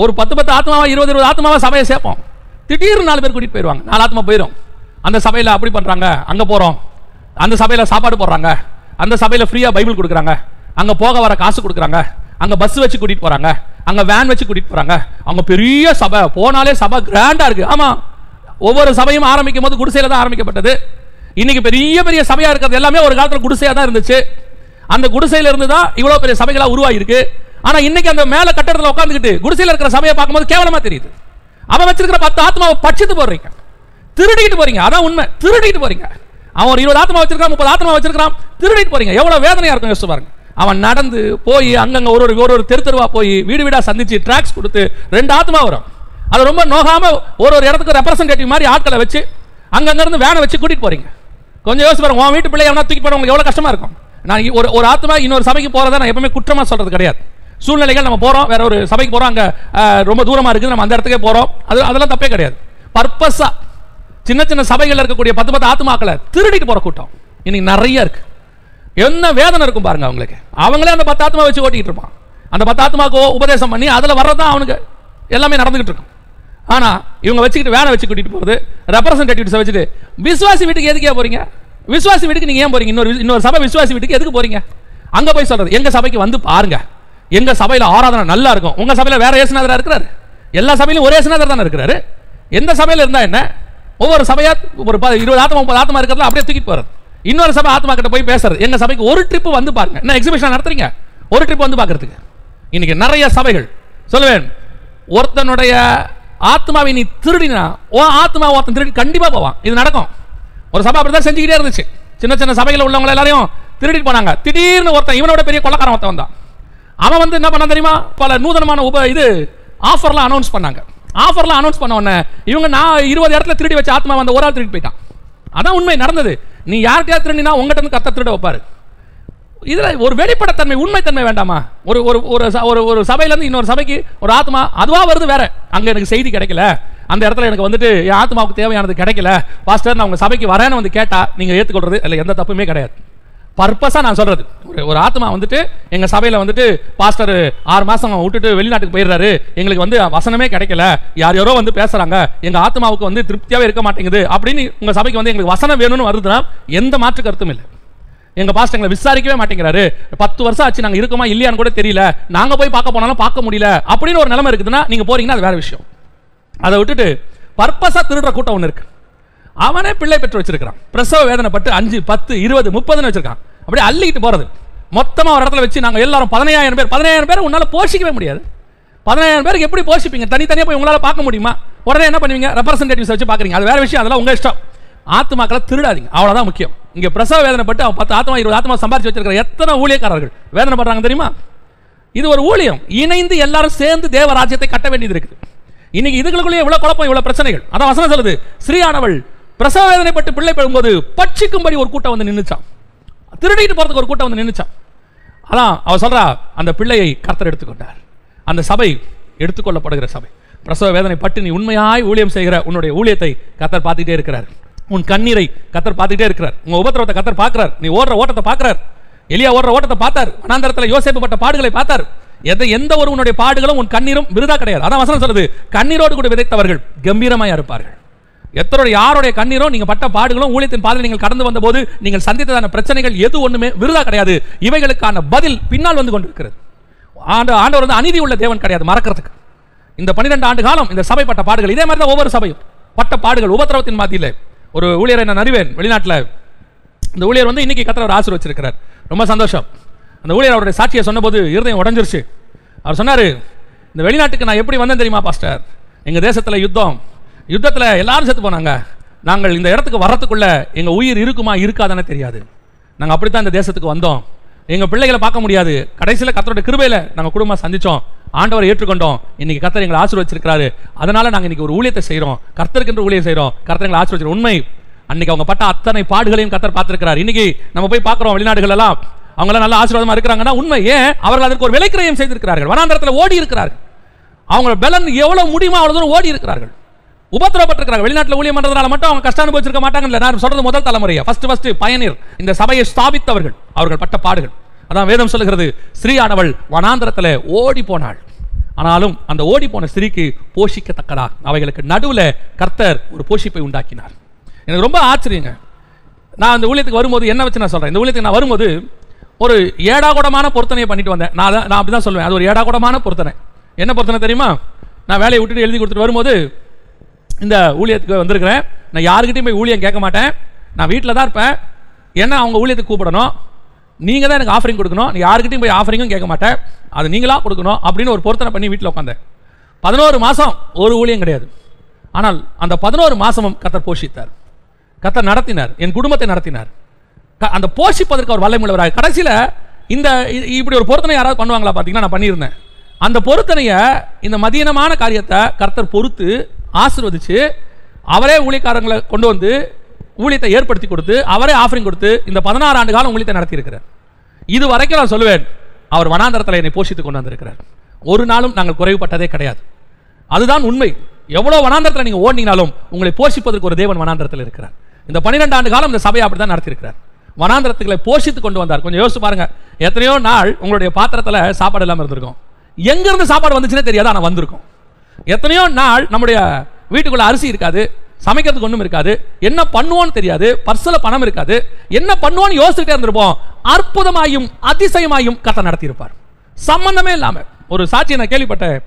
ஒரு 10 ஆத்மாவா 20 ஆத்மாவா சபையை சேர்ப்போம், திடீர்னு 4 பேர் கூட்டிட்டு போயிடுவாங்க, 4 ஆத்மா போயிடும். அந்த சபையில் அப்படி பண்றாங்க, அங்க போறோம், அந்த சபையில் சாப்பாடு போடுறாங்க, அந்த சபையில் ஃப்ரீயா பைபிள் கொடுக்குறாங்க, அங்க போக வர காசு கொடுக்குறாங்க, அங்க பஸ் வச்சு கூட்டிட்டு போறாங்க, அங்க வேன் வச்சு கூட்டிட்டு போறாங்க, அவங்க பெரிய சபை, போனாலே சபை கிராண்டா இருக்கு. ஆமா, ஒவ்வொரு சபையும் ஆரம்பிக்கும் போது குடிசையில தான் ஆரம்பிக்கப்பட்டது. இன்னைக்கு பெரிய பெரிய சபையா இருக்கிறது எல்லாமே ஒரு காலத்துல குடிசையா தான் இருந்துச்சு. அந்த குடிசையில இருந்து தான் இவ்வளவு பெரிய சபைகளா உருவாகி இருக்கு. ஆனா இன்னைக்கு அந்த மேல கட்டடத்துல உட்காந்துக்கிட்டு குடிசையில இருக்கிற சபையை பார்க்கும்போது கேவலமா தெரியுது. அவன் வச்சிருக்கிற 10 ஆத்மாவை பட்சித்து போடுறீங்க, திருடிட்டு போறீங்க. அதான் உண்மை, திருடிட்டு போறீங்க. அவன் ஒரு 20 ஆத்மா வச்சிருக்கான், 30 ஆத்மா வச்சிருக்கான், திருடிட்டு போறீங்க. எவ்வளவு வேதனையா இருக்கும் யோசிச்சு பாருங்க. அவன் நடந்து போய் அங்கங்க ஒரு தெருவா போய் வீடு வீடா சந்திச்சு டிராக்ஸ் கொடுத்து 2 ஆத்மா வரும். அது ரொம்ப நோகாம ஒரு இடத்துக்கு ரெப்ரசன்டேட்டிவ் மாதிரி ஆட்களை வச்சு அங்கங்க இருந்து வேனை வச்சு கூட்டிட்டு போறீங்க. கொஞ்சம் யோசிச்சு பாருங்க, உன் வீட்டு பிள்ளை எவனா தூக்கி போட உங்களுக்கு எவ்வளவு கஷ்டமா இருக்கும். நான் ஒரு ஆத்மா இன்னொரு சபைக்கு போறதை நான் எப்பவுமே குற்றமா சொல்றது கிடையாது. சூழ்நிலைகள் நம்ம போகிறோம், வேற ஒரு சபைக்கு போகிறோம், அங்கே ரொம்ப தூரமாக இருக்குது, நம்ம அந்த இடத்துக்கே போகிறோம், அதெல்லாம் தப்பே கிடையாது. பர்பஸாக சின்ன சின்ன சபைகளில் இருக்கக்கூடிய 10 ஆத்துமாக்களை திருடிட்டு போகிற கூட்டம் இன்னைக்கு நிறைய இருக்கு. என்ன வேதனை இருக்கும் பாருங்க அவங்களுக்கு. அவங்களே அந்த 10 ஆத்மா வச்சு ஓட்டிக்கிட்டு இருப்பான். அந்த 10 ஆத்மாவுக்கு உபதேசம் பண்ணி அதில் வர்றதான் அவனுக்கு எல்லாமே நடந்துகிட்டு இருக்கும். ஆனால் இவங்க வச்சுக்கிட்டு வேனை வச்சு கூட்டிகிட்டு போகிறது, ரெப்ரசன்டேட்டிவ்ஸை வச்சுட்டு விசுவாசி வீட்டுக்கு எதுக்கே போகிறீங்க? விசுவாசி வீட்டுக்கு நீங்கள் ஏன் போகிறீங்க? இன்னொரு சபை விசுவாசி வீட்டுக்கு எதுக்கு போகிறீங்க? அங்கே போய் சொல்கிறது, எங்கள் சபைக்கு வந்து பாருங்க, எங்கள் சபையில் ஆராதனை நல்லா இருக்கும். உங்கள் சபையில் வேற இயேசுநாதராக இருக்கிறார்? எல்லா சபையிலும் ஒரே இயேசுநாதர் தானே இருக்கிறாரு. எந்த சபையில் இருந்தால் என்ன? ஒவ்வொரு சபையா ஒரு 20 ஆத்மா 30 ஆத்மா இருக்கிறதுல அப்படியே தூக்கிட்டு போகிறது. இன்னொரு சபை ஆத்மா கிட்ட போய் பேசுறது, எங்கள் சபைக்கு ஒரு ட்ரிப் வந்து பாருங்க. என்ன எக்ஸிபிஷன் நடத்துறீங்க? ஒரு ட்ரிப் வந்து பார்க்கறதுக்கு. இன்னைக்கு நிறைய சபைகள் சொல்லுவேன், ஒருத்தனுடைய ஆத்மாவை நீ திருடினா ஆத்மா ஒருத்தன் திருடி கண்டிப்பா போவான். இது நடக்கும். ஒரு சபை அப்படிதான் செஞ்சுக்கிட்டே இருந்துச்சு. சின்ன சின்ன சபையில் உள்ளவங்க எல்லாரையும் திருடிட்டு போனாங்க. திடீர்னு ஒருத்தன் இவனோட பெரிய கொள்ளக்காரன் ஒருத்தன் வந்தான். அவன் வந்து என்ன பண்ண தெரியுமா? பல நூதனமான ஆஃபர்லாம் அனௌன்ஸ் பண்ணாங்க. ஆஃபர்லாம் அனௌன்ஸ் பண்ண உடனே இவங்க நான் 20 இடத்துல திருடி வச்ச ஆத்மா வந்து ஒரு ஆள் திருடி போயிட்டான். அதான் உண்மை நடந்தது. நீ யார்கிட்டயா திருடினா உங்ககிட்ட இருந்து கர்த்தர் திருட வைப்பாரு. இதுல ஒரு வெளிப்படைத்தன்மை, உண்மைத்தன்மை வேண்டாமா? ஒரு சபையில இருந்து இன்னொரு சபைக்கு ஒரு ஆத்மா அதுவா வருது வேற. அங்க எனக்கு செய்தி கிடைக்கல, அந்த இடத்துல எனக்கு வந்துட்டு என் ஆத்மாவுக்கு தேவையானது கிடைக்கல, பாஸ்டர் நான் உங்க சபைக்கு வரேன்னு வந்து கேட்டா நீங்க ஏத்துக்கொள்றது இல்ல, எந்த தப்புமே கிடையாது. பர்பஸா நான் சொல்றது, ஒரு ஆத்மா வந்துட்டு எங்க சபையில வந்துட்டு பாஸ்டர் 6 மாசம் விட்டுட்டு வெளிநாட்டுக்கு போயிடுறாரு, எங்களுக்கு வந்து வசனமே கிடைக்கல, யாரோ வந்து பேசுறாங்க, எங்க ஆத்மாவுக்கு வந்து திருப்தியாவே இருக்க மாட்டேங்குது அப்படின்னு உங்க சபைக்கு வந்து எங்களுக்கு வசனம் வேணும்னு வருதுன்னா எந்த மாற்று கருத்தும் இல்லை. எங்க பாஸ்டர் எங்களை விசாரிக்கவே மாட்டேங்கிறாரு, 10 வருஷம் ஆச்சு, நாங்க இருக்கோமா இல்லையான்னு கூட தெரியல, நாங்க போய் பார்க்க போனாலும் பார்க்க முடியல அப்படின்னு ஒரு நிலைமை இருக்குதுன்னா நீங்க போறீங்கன்னா அது வேற விஷயம். அதை விட்டுட்டு பர்பஸா திருடுற கூட்டம் ஒன்று இருக்கு. அவனே பிள்ளை பெற்று வச்சிருக்கான், பிரசவ வேதனைப்பட்டு 5, 10, 20, 30 வச்சிருக்கான். அப்படியே அள்ளிக்கிட்டு போறது. மொத்தமா ஒரு இடத்துல வச்சு நாங்க எல்லாரும் 15,000 பேர் உன்னால போஷிக்கவே முடியாது. 15,000 பேருக்கு எப்படி போஷிப்பீங்க? தனித்தனியா போய் உங்களால பார்க்க முடியுமா? உடனே என்ன பண்ணுவீங்க? ரெப்ரசன்டேட்டிவ்ஸ் வச்சு பாக்குறீங்க, அது வேற விஷயம், அதெல்லாம் உங்க இஷ்டம். ஆத்மாக்களை திருடாதீங்க, அவ்வளவுதான் முக்கியம். இங்க பிரசவ வேதனைப்பட்டு அவன் 10 ஆத்மா 20 ஆத்மா சம்பாதிச்சு வச்சிருக்கிற எத்தனை ஊழியக்காரர்கள் வேதனைப்படுறாங்க தெரியுமா? இது ஒரு ஊழியம். இணைந்து எல்லாரும் சேர்ந்து தேவ ராஜ்யத்தை கட்ட வேண்டியது இருக்குது. இன்னைக்கு இதுகளுக்குள்ளே இவ்வளவு குழப்பம், இவ்வளவு பிரச்சனைகள். அதான் வசனம் சொல்லுது, ஸ்ரீயானவள் பிரசவ வேதனைப்பட்டு பிள்ளை பெறும்போது பட்சிக்கும்படி ஒரு கூட்டம் வந்து நின்னுச்சான், திருடிட்டு போறதுக்கு ஒரு கூட்டம் வந்து நின்னுச்சான். அதான் அவ சொல்றா, அந்த பிள்ளையை கர்த்தர் எடுத்துக்கொண்டார். அந்த சபை எடுத்துக்கொள்ளப்படுகிற சபை. பிரசவ வேதனை பட்டு நீ உண்மையாய் ஊழியம் செய்கிற உன்னுடைய ஊழியத்தை கர்த்தர் பார்த்துட்டே இருக்கிறார். உன் கண்ணீரை கர்த்தர் பார்த்துட்டே இருக்கிறார். உங்க உபத்திரவத்தை கர்த்தர் பார்க்கிறார். நீ ஓடுற ஓட்டத்தை பார்க்கிறார். எலியா ஓடுற ஓட்டத்தை பார்த்தார். வனாந்தரத்தில் யோசேப்பு பட்ட பாடுகளை பார்த்தார். எந்த ஒரு உன்னுடைய பாடுகளும் உன் கண்ணீரும் விருதா கிடையாது. அதான் வசனம் சொல்லுது, கண்ணீரோடு கூட விதைத்தவர்கள் கம்பீரமாய் இருப்பார்கள். யாருடைய கண்ணீரும் நீங்க பட்ட பாடுகளும் ஊழியத்தின் பாதையில் நீங்கள் கடந்து வந்த போது நீங்கள் சந்தித்ததான பிரச்சனைகள் எது ஒண்ணுமே விருதா கிடையாது. இவைகளுக்கான பதில் பின்னால் வந்து கொண்டிருக்கிறது. ஆண்டவர் வந்து அநீதி உள்ள தேவன் கிடையாது மறக்கிறதுக்கு. இந்த 12 ஆண்டு காலம் இந்த சபை பட்ட பாடுகள், இதே மாதிரி தான் ஒவ்வொரு சபையும் பட்ட பாடுகள். உபத்திரவத்தின் மத்தியில் ஒரு ஊழியரை நான் அறிவேன் வெளிநாட்டில். இந்த ஊழியர் வந்து இன்னைக்கு கர்த்தர் ஆசீர்வதிச்சிருக்கிறார், ரொம்ப சந்தோஷம். அந்த ஊழியர் அவருடைய சாட்சியை சொன்னபோது இருதயம் உடைஞ்சிருச்சு. அவர் சொன்னாரு, இந்த வெளிநாட்டுக்கு நான் எப்படி வந்தேன் தெரியுமா பாஸ்டர்? எங்க தேசத்துல யுத்தத்தில் எல்லாரும் செத்து போனாங்க. நாங்கள் இந்த இடத்துக்கு வர்றதுக்குள்ள எங்க உயிர் இருக்குமா இருக்காதானே தெரியாது. நாங்கள் அப்படித்தான் இந்த தேசத்துக்கு வந்தோம். எங்க பிள்ளைகளை பார்க்க முடியாது. கடைசியில் கர்த்தருடைய கிருபையில நாங்கள் குடும்பம் சந்திச்சோம், ஆண்டவரை ஏற்றுக்கொண்டோம். இன்னைக்கு கர்த்தர் எங்களை ஆசீர்வதிச்சிருக்காரு. அதனால நாங்கள் இன்னைக்கு ஒரு ஊழியத்தை செய்கிறோம், கர்த்தருக்கு என்று ஊழியம் செய்கிறோம். கர்த்தர் எங்களை ஆசீர்வதிச்சிருக்கார். உண்மை, அன்னைக்கு அவங்க பட்ட அத்தனை பாடுகளையும் கர்த்தர் பார்த்திருக்கிறார். இன்னைக்கு நம்ம போய் பார்க்கிறோம் வெளிநாடுகள் எல்லாம், அவங்க எல்லாம் நல்ல ஆசீர்வாதமா இருக்கிறாங்கன்னா உண்மை. ஏன்? அவர்கள் அதற்கு ஒரு விலைக்கிரயம் செய்திருக்கிறார்கள். வனாந்தரத்தில் ஓடி இருக்கிறார்கள். அவங்க பலன் எவ்வளவு முடியுமோ அவ்வளவு தூரம் ஓடி இருக்கிறார்கள். உபத்திரப்பட்டிருக்கிறாங்க. வெளிநாட்டில் ஊழியம் பண்றதுனால மட்டும் அவங்க கஷ்டம் அனுபவிச்சிருக்க மாட்டாங்க. நான் சொல்றது முதல் தலைமுறையா, ஃபர்ஸ்ட் பயனியர், இந்த சபையை ஸ்தாபித்தவர்கள், அவர்கள் பட்ட பாடுகள். அதான் வேதம் சொல்லுகிறது, ஸ்ரீயானவள் வனாந்தரத்தில் ஓடி போனாள். ஆனாலும் அந்த ஓடி போன ஸ்திரீக்கு போஷிக்கத்தக்கதா அவைகளுக்கு நடுவில் கர்த்தர் ஒரு போஷிப்பை உண்டாக்கினார். எனக்கு ரொம்ப ஆச்சரியங்க. நான் இந்த ஊழியத்துக்கு வரும்போது என்ன வச்சு நான் சொல்றேன், இந்த ஊழியத்துக்கு நான் வரும்போது ஒரு ஏடாகூடமான பொருத்தனையை பண்ணிட்டு வந்தேன். நான் அப்படிதான் சொல்லுவேன், அது ஒரு ஏடாகூடமான பொருத்தனை. என்ன பொருத்தனை தெரியுமா? நான் வேலையை விட்டுட்டு எழுதி கொடுத்துட்டு வரும்போது, இந்த ஊழியத்துக்கு வந்திருக்கிறேன், நான் யாருக்கிட்டையும் போய் ஊழியம் கேட்க மாட்டேன், நான் வீட்டில் தான் இருப்பேன், என்ன அவங்க ஊழியத்துக்கு கூப்பிடணும், நீங்கள் தான் எனக்கு ஆஃபரிங் கொடுக்கணும், நீ யாருக்கிட்டையும் போய் ஆஃபரிங்கும் கேட்க மாட்டேன், அது நீங்களாக கொடுக்கணும் அப்படின்னு ஒரு பொருத்தனை பண்ணி வீட்டில் உட்காந்தேன். 11 மாதம் ஒரு ஊழியம் கிடையாது. ஆனால் அந்த 11 மாதமும் கர்த்தர் போஷித்தார், கர்த்தர் நடத்தினார், என் குடும்பத்தை நடத்தினார். அந்த போஷிப்பதற்கு அவர் வல்லமையுள்ளவராக. கடைசியில் இந்த இப்படி ஒரு பொருத்தனை யாராவது பண்ணுவாங்களா பார்த்தீங்கன்னா, நான் பண்ணியிருந்தேன். அந்த பொருத்தனையை, இந்த மதியனமான காரியத்தை கர்த்தர் பொறுத்து ஆசீர்வதிச்சு அவரே ஊழியக்காரங்களை கொண்டு வந்து ஊழியத்தை ஏற்படுத்தி கொடுத்து அவரே ஆஃபரிங் கொடுத்து இந்த 16 ஆண்டு காலம் ஊழியத்தை நடத்தி இருக்கிறார். இது வரைக்கும் நான் சொல்லுவேன், அவர் வனாந்தரத்தில் என்னை போஷித்துக் கொண்டு வந்திருக்கிறார். ஒரு நாளும் நாங்கள் குறைவுபட்டதே கிடையாது. அதுதான் உண்மை. எவ்வளவு வனாந்தரத்தில் நீங்க ஓடினாலும் உங்களை போஷிப்பதற்கு ஒரு தேவன் வனாந்தரத்தில் இருக்கிறார். இந்த 12 ஆண்டு காலம் இந்த சபையை அப்படித்தான் நடத்தியிருக்கிறார். வனாந்தரத்துகளை போஷித்து கொண்டு வந்தார். கொஞ்சம் யோசிச்சு பாருங்க, எத்தனையோ நாள் உங்களுடைய பாத்திரத்தில் சாப்பாடு இல்லாமல் இருந்திருக்கும். எங்கிருந்து சாப்பாடு வந்துச்சுன்னே தெரியாது, ஆனால் வந்திருக்கும். எத்தனையோ நாள் நம்முடைய வீட்டுக்குள்ள அரிசி இருக்காது, சமைக்கிறதுக்கு ஒன்றும் இருக்காது, என்ன பண்ணுவோன்னு தெரியாது, பர்சல பணம் இருக்காது, என்ன பண்ணுவோன்னு யோசிச்சுட்டே இருந்திருப்போம். அற்புதமாயும் அதிசயமாயும் கர்த்தர் நடத்தியிருப்பார். சம்பந்தமே இல்லாம ஒரு சாட்சியை நான் கேள்விப்பட்டேன்,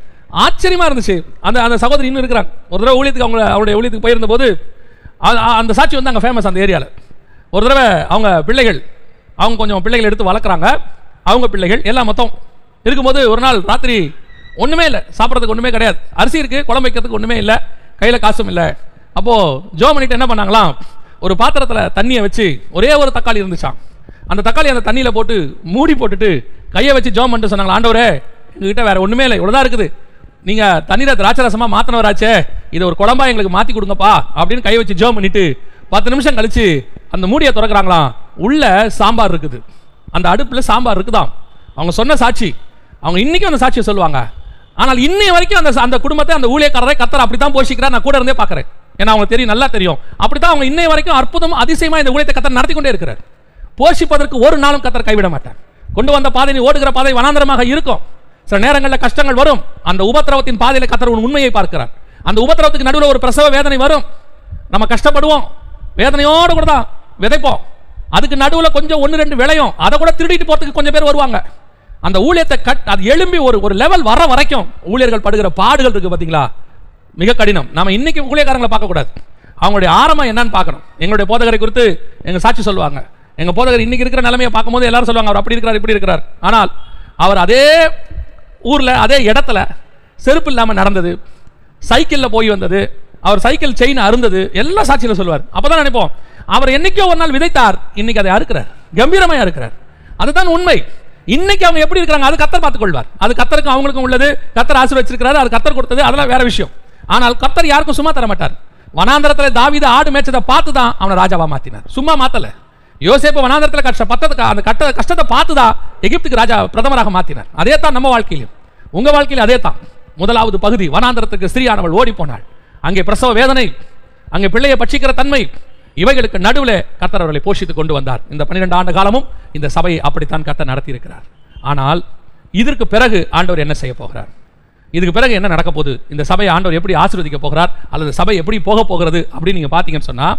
ஆச்சரியமா இருந்துச்சு. அந்த சகோதரி இன்னும் இருக்கிறாங்க. ஒரு தடவை ஊழியத்துக்கு அவருடைய ஊழியத்துக்கு போயிருந்த போது அந்த சாட்சி வந்து அங்கே ஃபேமஸ் அந்த ஏரியாவில். ஒரு தடவை அவங்க பிள்ளைகள், அவங்க கொஞ்சம் பிள்ளைகள் எடுத்து வளர்க்குறாங்க, அவங்க பிள்ளைகள் எல்லாம் மொத்தம் இருக்கும்போது ஒரு நாள் ராத்திரி ஒன்றுமே இல்லை, சாப்பிட்றதுக்கு ஒன்றுமே கிடையாது, அரிசி இருக்குது, குழம்பு வைக்கிறதுக்கு ஒன்றுமே இல்லை, கையில் காசும் இல்லை. அப்போது ஜோ பண்ணிட்டு என்ன பண்ணாங்களாம், ஒரு பாத்திரத்தில் தண்ணியை வச்சு ஒரே ஒரு தக்காளி இருந்துச்சான், அந்த தக்காளி அந்த தண்ணியில் போட்டு மூடி போட்டுட்டு கையை வச்சு ஜோ பண்ணிட்டு சொன்னாங்களா, ஆண்டவரே எங்ககிட்ட வேறு ஒன்றுமே இல்லை, இவ்வளோதான் இருக்குது, நீங்கள் தண்ணீரை திராட்சை ரசமாக மாற்றினவராச்சே, இதை ஒரு குழம்பா எங்களுக்கு மாற்றி கொடுங்கப்பா அப்படின்னு கை வச்சு ஜோ பண்ணிட்டு 10 நிமிஷம் கழிச்சு அந்த மூடியை திறக்கிறாங்களாம், உள்ள சாம்பார் இருக்குது, அந்த அடுப்பில் சாம்பார் இருக்குதாம். அவங்க சொன்ன சாட்சி, அவங்க இன்னைக்கும் அந்த சாட்சியை சொல்லுவாங்க. ஆனால் இன்னைய வரைக்கும் அந்த குடும்பத்தை, அந்த ஊழியக்காரரை கர்த்தர் அப்படி தான் போஷிக்கிறார். நான் கூட இருந்தே பார்க்குறேன், ஏன்னா அவங்க தெரியும், நல்லா தெரியும். அப்படித்தான் அவங்க இன்னைய வரைக்கும் அற்புதம் அதிசயமாக இந்த ஊழியத்தை கர்த்தர் நடத்தி கொண்டே இருக்கிறார். போஷிப்பதற்கு ஒரு நாளும் கர்த்தர் கைவிட மாட்டார். கொண்டு வந்த பாதை, நீ ஓடுகிற பாதை வனாந்தரமாக இருக்கும். சில நேரங்களில் கஷ்டங்கள் வரும். அந்த உபத்திரவத்தின் பாதையில் கர்த்தர் ஒரு உண்மையை பார்க்கிறார். அந்த உபத்திரவத்துக்கு நடுவில் ஒரு பிரசவ வேதனை வரும். நம்ம கஷ்டப்படுவோம், வேதனையோடு கூட தான் விதைப்போம். அதுக்கு நடுவில் கொஞ்சம் 1-2 விளையும், அதை கூட திருடிட்டு போறதுக்கு கொஞ்சம் பேர் வருவாங்க. அந்த ஊழியத்தை அது எழும்பி ஒரு லெவல் வர வரைக்கும் ஊழியர்கள் படுகிற பாடுகள் இருக்கு பார்த்தீங்களா, மிக கடினம். நாம இன்னைக்கு ஊழியக்காரங்களை பார்க்கக்கூடாது, அவங்களுடைய ஆரம்பம் என்னன்னு பார்க்கணும். எங்களுடைய போதகரை குறித்து எங்க சாட்சி சொல்லுவாங்க. எங்க போதகர் இன்னைக்கு இருக்கிற நிலைமையை பார்க்கும்போது எல்லாரும் சொல்லுவாங்க, அவர் அப்படி இருக்கிறார் இப்படி இருக்கிறார். ஆனால் அவர் அதே ஊர்ல அதே இடத்துல செருப்பு இல்லாமல் நடந்தது, சைக்கிளில் போய் வந்தது, அவர் சைக்கிள் செயின் அருந்தது, எல்லா சாட்சியில சொல்லுவார். அப்பதான் நினைப்போம், அவர் என்னைக்கோ ஒரு நாள் விதைத்தார், இன்னைக்கு அதை அறுக்கிறார், கம்பீரமாய் அறுக்கிறார். அதுதான் உண்மை. இன்னைக்கு அவங்க எப்படி இருக்கிறாங்க அது கர்த்தர் பார்த்துக் கொள்வார். அது கர்த்தருக்கு அவங்களுக்கும் உள்ளது, கர்த்தர் ஆசீர்வதிச்சிருக்கிறாரு, அது கர்த்தர் கொடுத்தது, அதெல்லாம் வேற விஷயம். ஆனால் கர்த்தர் யாருக்கும் சும்மா தர மாட்டார். வனாந்தரத்தில் தாவீது ஆடு மேய்ச்சதை பார்த்து தான் அவனை ராஜாவா மாத்தினார், சும்மா மாத்தல. யோசேப்பு வனாந்தரத்தில் கஷ்டத்தை பார்த்து தான் எகிப்துக்கு ராஜா பிரதமராக மாத்தினார். அதே தான் நம்ம வாழ்க்கையிலும், உங்க வாழ்க்கையில் அதே தான். முதலாவது பகுதி, வனாந்தரத்துக்கு ஸ்திரீயானவள் ஓடி போனாள். அங்கே பிரசவ வேதனை, அங்கே பிள்ளையை பட்சிக்கிற தன்மை, இவைகளுக்கு நடுவில் கர்த்தர் அவர்களை போஷித்துக் கொண்டு வந்தார். இந்த 12 ஆண்டு காலமும் இந்த சபையை அப்படித்தான் கர்த்தர் நடத்தி இருக்கிறார். ஆனால் இதற்கு பிறகு ஆண்டவர் என்ன செய்ய போகிறார்? இதுக்கு பிறகு என்ன நடக்க போகுது? இந்த சபையை ஆண்டவர் எப்படி ஆசீர்வதிக்க போகிறார், அல்லது சபை எப்படி போக போகிறது அப்படின்னு நீங்க பாத்தீங்கன்னு சொன்னா,